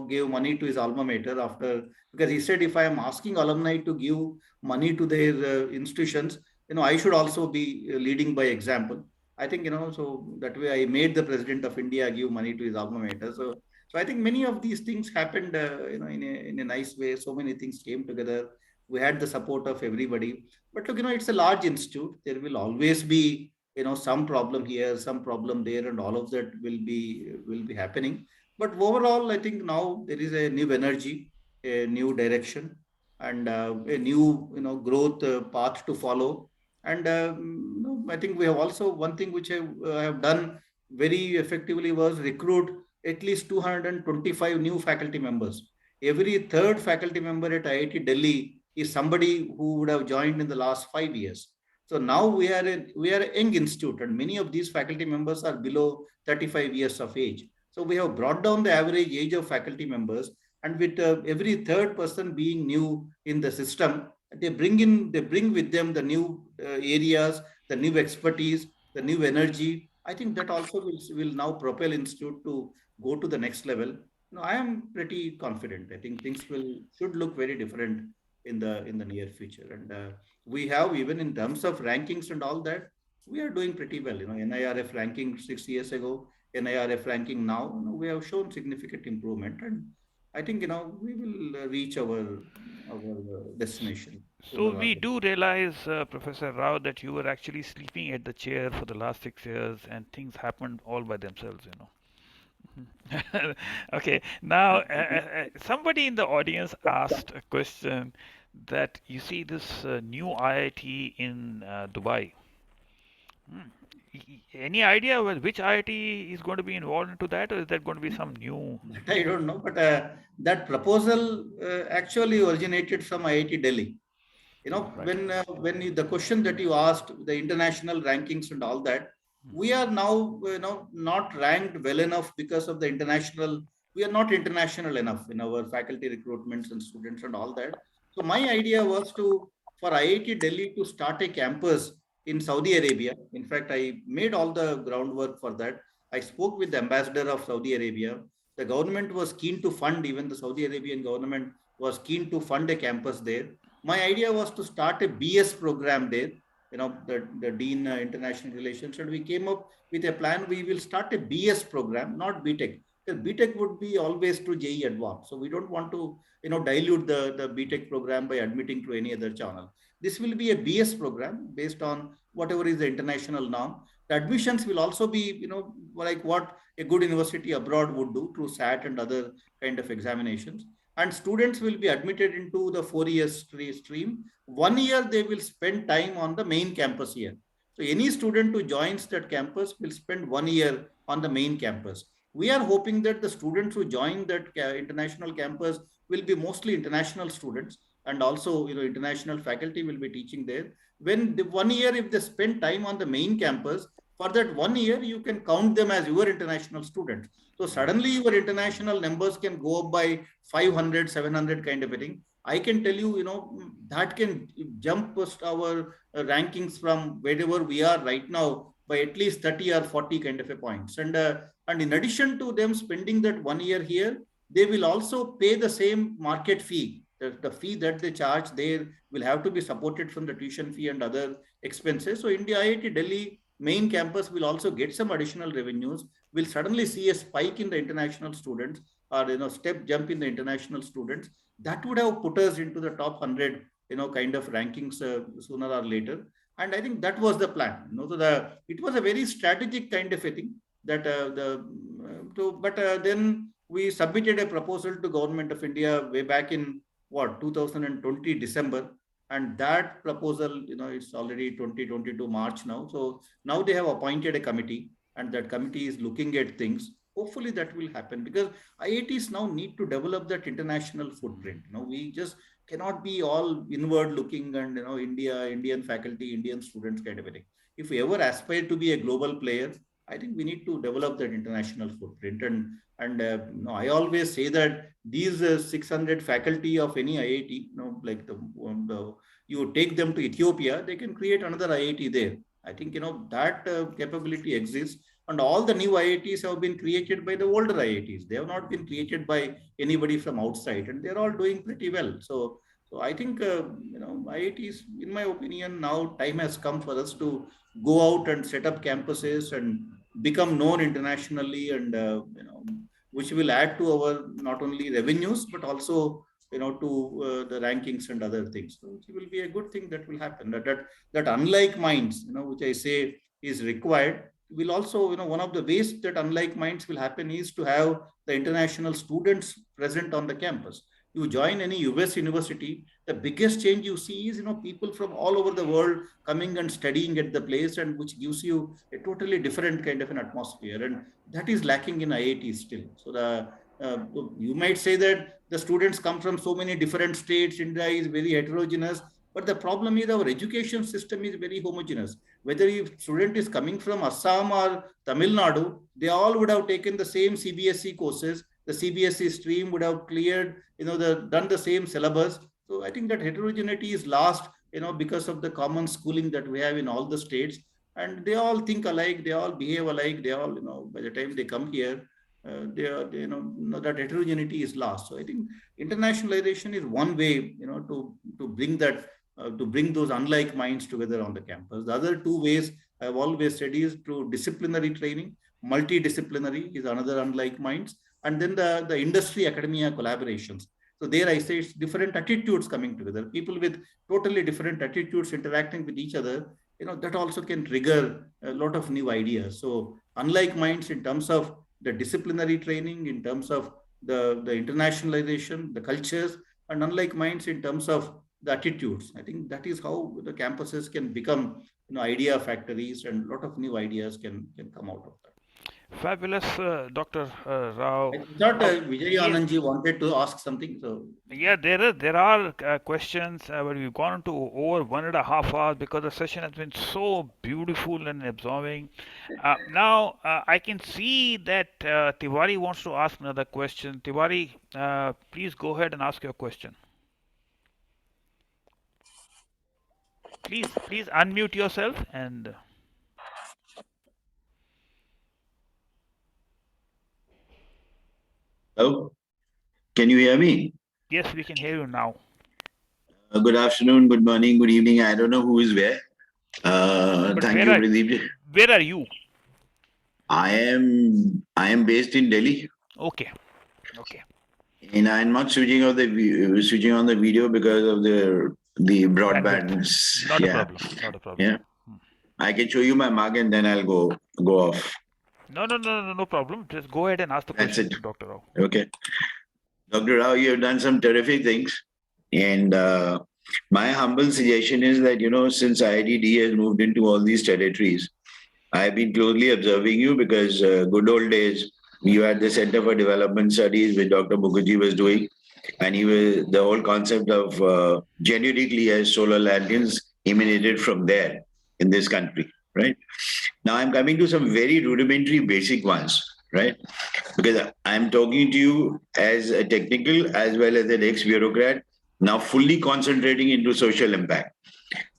Speaker 4: gave money to his alma mater after, because he said, if I am asking alumni to give money to their institutions, I should also be leading by example. I think, so that way I made the President of India give money to his alma mater. So I think many of these things happened, in a nice way. So many things came together. We had the support of everybody. But look, it's a large institute. There will always be, some problem here, some problem there, and all of that will be happening. But overall, I think now there is a new energy, a new direction, and a new, growth path to follow. And I think we have also one thing which I have done very effectively was recruit at least 225 new faculty members. Every third faculty member at IIT Delhi is somebody who would have joined in the last 5 years. So now we are a young institute, and many of these faculty members are below 35 years of age. So we have brought down the average age of faculty members, and with every third person being new in the system, they bring with them the new areas, the new expertise, the new energy. I think that also will now propel institute to go to the next level. I am pretty confident. I think things should look very different in the near future. And we have, even in terms of rankings and all that, we are doing pretty well. NIRF ranking 6 years ago, NIRF ranking now, we have shown significant improvement, and I think we will reach our destination sooner
Speaker 1: So
Speaker 4: or
Speaker 1: we
Speaker 4: later.
Speaker 1: do realize, Professor Rao, that you were actually sleeping at the chair for the last 6 years, and things happened all by themselves. Okay, now somebody in the audience asked a question that you see this new IIT in Dubai. Hmm. Any idea which IIT is going to be involved into that, or is that going to be some new?
Speaker 4: That I don't know, but that proposal actually originated from IIT Delhi.
Speaker 1: Right.
Speaker 4: The question that you asked, the international rankings and all that, we are now not ranked well enough because of the international. We are not international enough in our faculty recruitments and students and all that. So my idea was for IIT Delhi to start a campus in Saudi Arabia. In fact, I made all the groundwork for that. I spoke with the ambassador of Saudi Arabia. The government was keen to fund, even the Saudi Arabian government was keen to fund a campus there. My idea was to start a BS program there, the Dean International Relations, and we came up with a plan. We will start a BS program, not BTech. Because BTech would be always to JE Advanced. So we don't want to, dilute the BTech program by admitting to any other channel. This will be a BS program based on whatever is the international norm. The admissions will also be, like what a good university abroad would do through SAT and other kind of examinations. And students will be admitted into the 4 year stream. 1 year they will spend time on the main campus here. So any student who joins that campus will spend 1 year on the main campus. We are hoping that the students who join that international campus will be mostly international students, and also international faculty will be teaching there. When the 1 year, if they spend time on the main campus, for that 1 year, you can count them as your international students. So suddenly your international numbers can go up by 500, 700 kind of a thing. I can tell you, that can jump our rankings from wherever we are right now by at least 30 or 40 kind of a points. And in addition to them spending that 1 year here, they will also pay the same market fee. The fee that they charge there will have to be supported from the tuition fee and other expenses. So India IIT Delhi main campus will also get some additional revenues. We'll suddenly see a spike in the international students, or step jump in the international students. That would have put us into the top 100, kind of rankings sooner or later. And I think that was the plan. So it was a very strategic kind of a thing that then we submitted a proposal to Government of India way back in 2020 December, and that proposal, it's already 2022 March now. So now they have appointed a committee, and that committee is looking at things. Hopefully that will happen, because IITs now need to develop that international footprint. We just cannot be all inward looking and Indian faculty, Indian students kind of a thing. If we ever aspire to be a global player, I think we need to develop that international footprint. And I always say that these 600 faculty of any IIT, like you take them to Ethiopia, they can create another IIT there. I think that capability exists. And all the new IITs have been created by the older IITs. They have not been created by anybody from outside, and they're all doing pretty well. So I think IITs, in my opinion, now time has come for us to go out and set up campuses and become known internationally, and which will add to our not only revenues but also to the rankings and other things. So it will be a good thing that will happen. That unlike minds, which I say is required, will also, one of the ways that unlike minds will happen is to have the international students present on the campus. You join any US university, the biggest change you see is, people from all over the world coming and studying at the place, and which gives you a totally different kind of an atmosphere. And that is lacking in IIT still. So you might say that the students come from so many different states, India is very heterogeneous, but the problem is our education system is very homogeneous. Whether a student is coming from Assam or Tamil Nadu, they all would have taken the same CBSE courses. The CBSE stream would have cleared, done the same syllabus. So I think that heterogeneity is lost, because of the common schooling that we have in all the states. And they all think alike, they all behave alike, they all, by the time they come here, that heterogeneity is lost. So I think internationalization is one way, to bring that, to bring those unlike minds together on the campus. The other two ways I've always said is through disciplinary training. Multidisciplinary is another unlike minds. And then the industry academia collaborations. So there I say it's different attitudes coming together. People with totally different attitudes interacting with each other, that also can trigger a lot of new ideas. So unlike minds in terms of the disciplinary training, in terms of the internationalization, the cultures, and unlike minds in terms of the attitudes. I think that is how the campuses can become, idea factories, and a lot of new ideas can come out of that.
Speaker 1: Fabulous, Dr. Rao.
Speaker 4: I thought Vijay
Speaker 1: Yes.
Speaker 4: Anandji wanted to ask something. So
Speaker 1: Yeah, there are questions, but we've gone to over 1.5 hours because the session has been so beautiful and absorbing. Now I can see that Tiwari wants to ask another question. Tiwari, please go ahead and ask your question. Please unmute yourself and.
Speaker 7: Hello, can you hear me?
Speaker 1: Yes, we can hear you now.
Speaker 7: Good afternoon, good morning, good evening. I don't know who is where. Thank you, Pradeep.
Speaker 1: Where are you?
Speaker 7: I am based in Delhi.
Speaker 1: Okay.
Speaker 7: And I'm not switching on the video because of the broadband.
Speaker 1: Not a problem.
Speaker 7: Yeah. I can show you my mug and then I'll go off.
Speaker 1: No problem. Just go ahead and ask the question to Dr. Rao.
Speaker 7: Okay. Dr. Rao, you have done some terrific things. And my humble suggestion is that, since IITD has moved into all these territories, I've been closely observing you because good old days, you had the Center for Development Studies, which Dr. Mukherjee was doing. And the whole concept of genetically as solar lanterns emanated from there in this country. right? Now I'm coming to some very rudimentary basic ones, right? Because I'm talking to you as a technical as well as an ex-bureaucrat, now fully concentrating into social impact,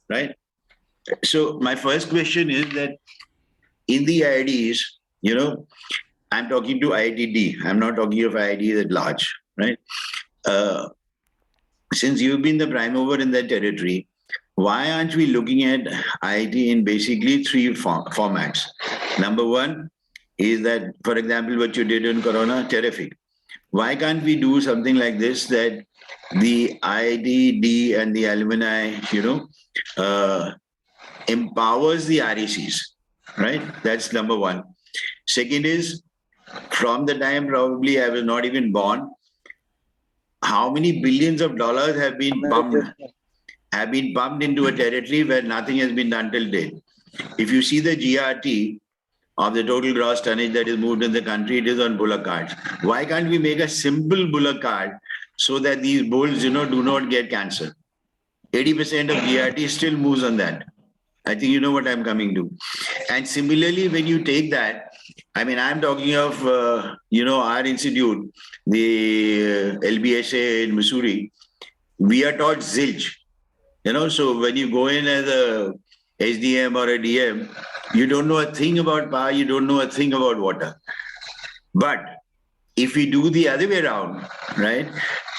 Speaker 7: right? So my first question is that in the IITs, I'm talking to IITD. I'm not talking of IITs at large, right? Uh, since you've been the prime mover in that territory, why aren't we looking at IIT in basically three formats? Number one is that, for example, what you did in Corona, terrific. Why can't we do something like this that the IITD and the alumni, uh, empowers the RECs, right? That's number one. Second is, from the time probably I was not even born, how many billions of dollars have been pumped into a territory where nothing has been done till date. If you see the GRT of the total gross tonnage that is moved in the country, it is on bullock carts. Why can't we make a simple bullock cart so that these bulls, do not get cancer? 80% of GRT still moves on that. I think you know what I'm coming to. And similarly, when you take that, I mean, I'm talking of, our institute, the LBSA in Missouri, we are taught zilch. So when you go in as a SDM or a DM, you don't know a thing about power, you don't know a thing about water. But if we do the other way around, right,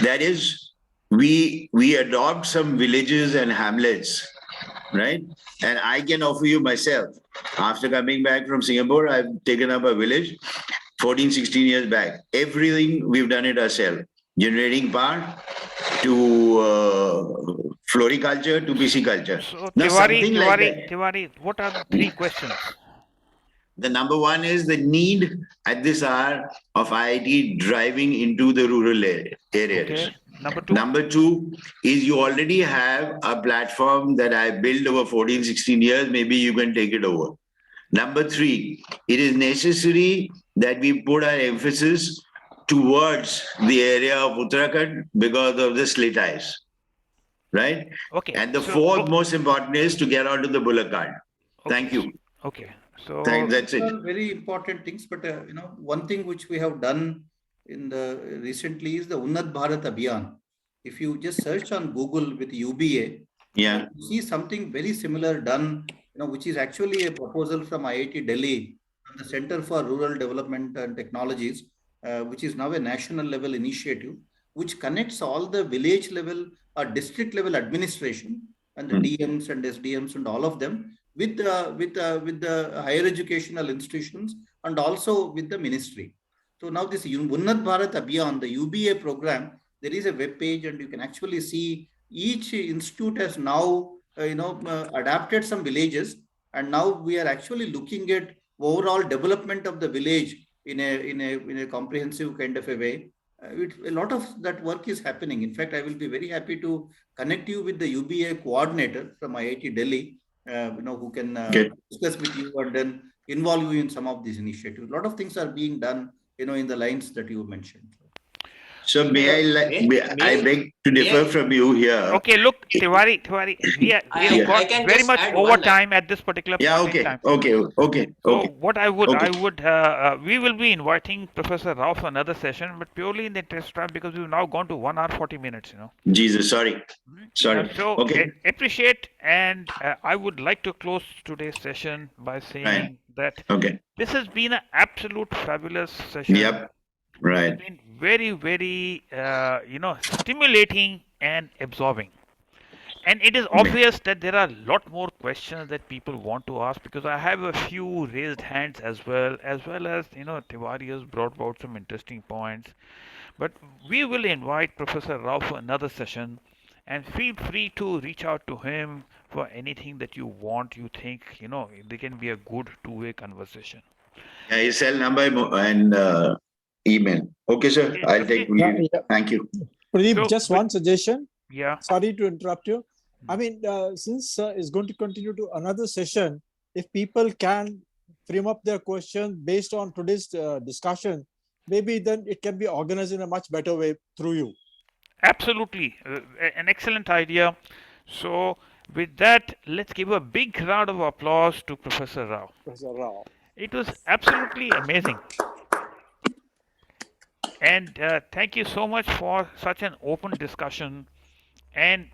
Speaker 7: that is, we adopt some villages and hamlets, right? And I can offer you myself, after coming back from Singapore, I've taken up a village 14, 16 years back. Everything we've done it ourselves, generating power to floriculture to pisciculture.
Speaker 1: So
Speaker 7: Now, something like that.
Speaker 1: Tiwari, what are the three questions?
Speaker 7: The number one is the need at this hour of IIT driving into the rural areas.
Speaker 1: Okay. Number two?
Speaker 7: Number two is you already have a platform that I built over 14, 16 years. Maybe you can take it over. Number three, it is necessary that we put our emphasis towards the area of Uttarakhand because of the slit ice, right?
Speaker 1: Okay.
Speaker 7: And the fourth most important is to get onto the bullock cart.
Speaker 1: Okay.
Speaker 7: Thank you.
Speaker 1: Okay. So
Speaker 7: that's it.
Speaker 4: Very important things, but one thing which we have done in the recently is the Unnat Bharat Abhiyan. If you just search on Google with UBA,
Speaker 7: Yeah.
Speaker 4: you see something very similar done, which is actually a proposal from IIT Delhi, from the Center for Rural Development and Technologies, which is now a national level initiative, which connects all the village level or district level administration and the DMs and SDMs and all of them with the higher educational institutions and also with the ministry. So now this Unnat Bharat Abhiyan, the UBA program, there is a web page and you can actually see each institute has now adapted some villages, and now we are actually looking at overall development of the village in a comprehensive kind of a way. A lot of that work is happening. In fact, I will be very happy to connect you with the UBA coordinator from IIT Delhi, who can discuss with you and then involve you in some of these initiatives. A lot of things are being done, in the lines that you mentioned.
Speaker 7: So I beg to differ from you here.
Speaker 1: Okay, look, Tiwari, we have got very much overtime at this particular point in time.
Speaker 7: Okay.
Speaker 1: So what I would, we will be inviting Professor Rao for another session, but purely in the interest of time, because we've now gone to 1 hour 40 minutes.
Speaker 7: Jesus, sorry.
Speaker 1: So appreciate, and I would like to close today's session by saying that this has been an absolute fabulous session.
Speaker 7: Yep. Right.
Speaker 1: It's been very, very, stimulating and absorbing. And it is obvious that there are a lot more questions that people want to ask, because I have a few raised hands as well as, Tiwari has brought about some interesting points. But we will invite Professor Rao for another session, and feel free to reach out to him for anything that you want, you think, they can be a good two-way conversation.
Speaker 7: Yeah, his cell number and email. Okay, sir. I'll take you. Thank you.
Speaker 3: Pradeep, just one suggestion.
Speaker 1: Yeah.
Speaker 3: Sorry to interrupt you. I mean, since it's going to continue to another session, if people can frame up their questions based on today's discussion, maybe then it can be organized in a much better way through you.
Speaker 1: Absolutely. An excellent idea. So With that, let's give a big round of applause to Professor Rao.
Speaker 3: Professor Rao.
Speaker 1: It was absolutely amazing. And thank you so much for such an open discussion. And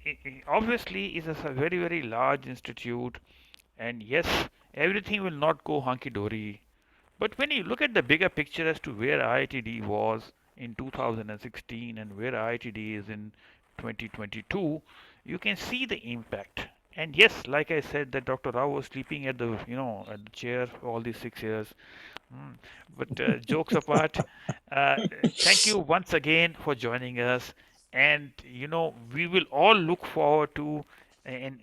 Speaker 1: obviously, it is a very, very large institute. And yes, everything will not go hunky dory. But when you look at the bigger picture as to where IITD was in 2016 and where IITD is in 2022, you can see the impact. And yes, like I said, that Dr. Rao was sleeping at the at the chair for all these 6 years. Mm. But jokes apart, uh, thank you once again for joining us. And we will all look forward to an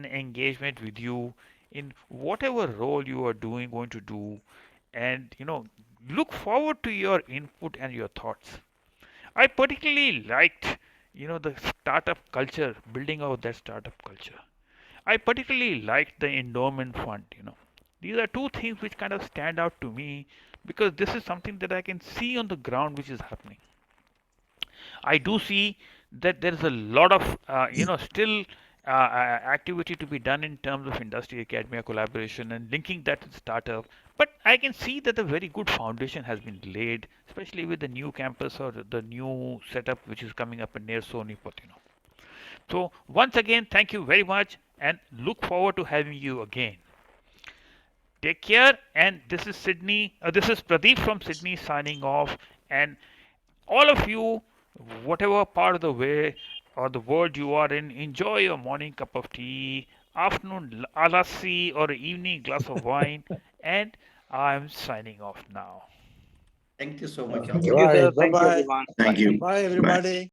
Speaker 1: engagement with you in whatever role you are going to do. And look forward to your input and your thoughts. I particularly liked the startup culture, building out that startup culture. I particularly liked the endowment fund. These are two things which kind of stand out to me because this is something that I can see on the ground which is happening. I do see that there is a lot of still activity to be done in terms of industry academia collaboration and linking that to startup. But I can see that a very good foundation has been laid, especially with the new campus or the new setup which is coming up near Sonipat. So once again, thank you very much, and look forward to having you again. Take care, and this is Sydney. This is Pradeep from Sydney signing off, and all of you, whatever part of the way or the world you are in, enjoy your morning cup of tea, afternoon lassi, or evening glass of wine, and I'm signing off now.
Speaker 4: Thank you so much,
Speaker 6: Thank
Speaker 4: all.
Speaker 6: you,
Speaker 3: Right.
Speaker 6: Peter.
Speaker 3: Bye
Speaker 6: Thank you,
Speaker 3: bye.
Speaker 6: everyone.
Speaker 7: Thank
Speaker 6: Bye.
Speaker 7: you.
Speaker 3: Bye,
Speaker 7: Bye.
Speaker 3: everybody.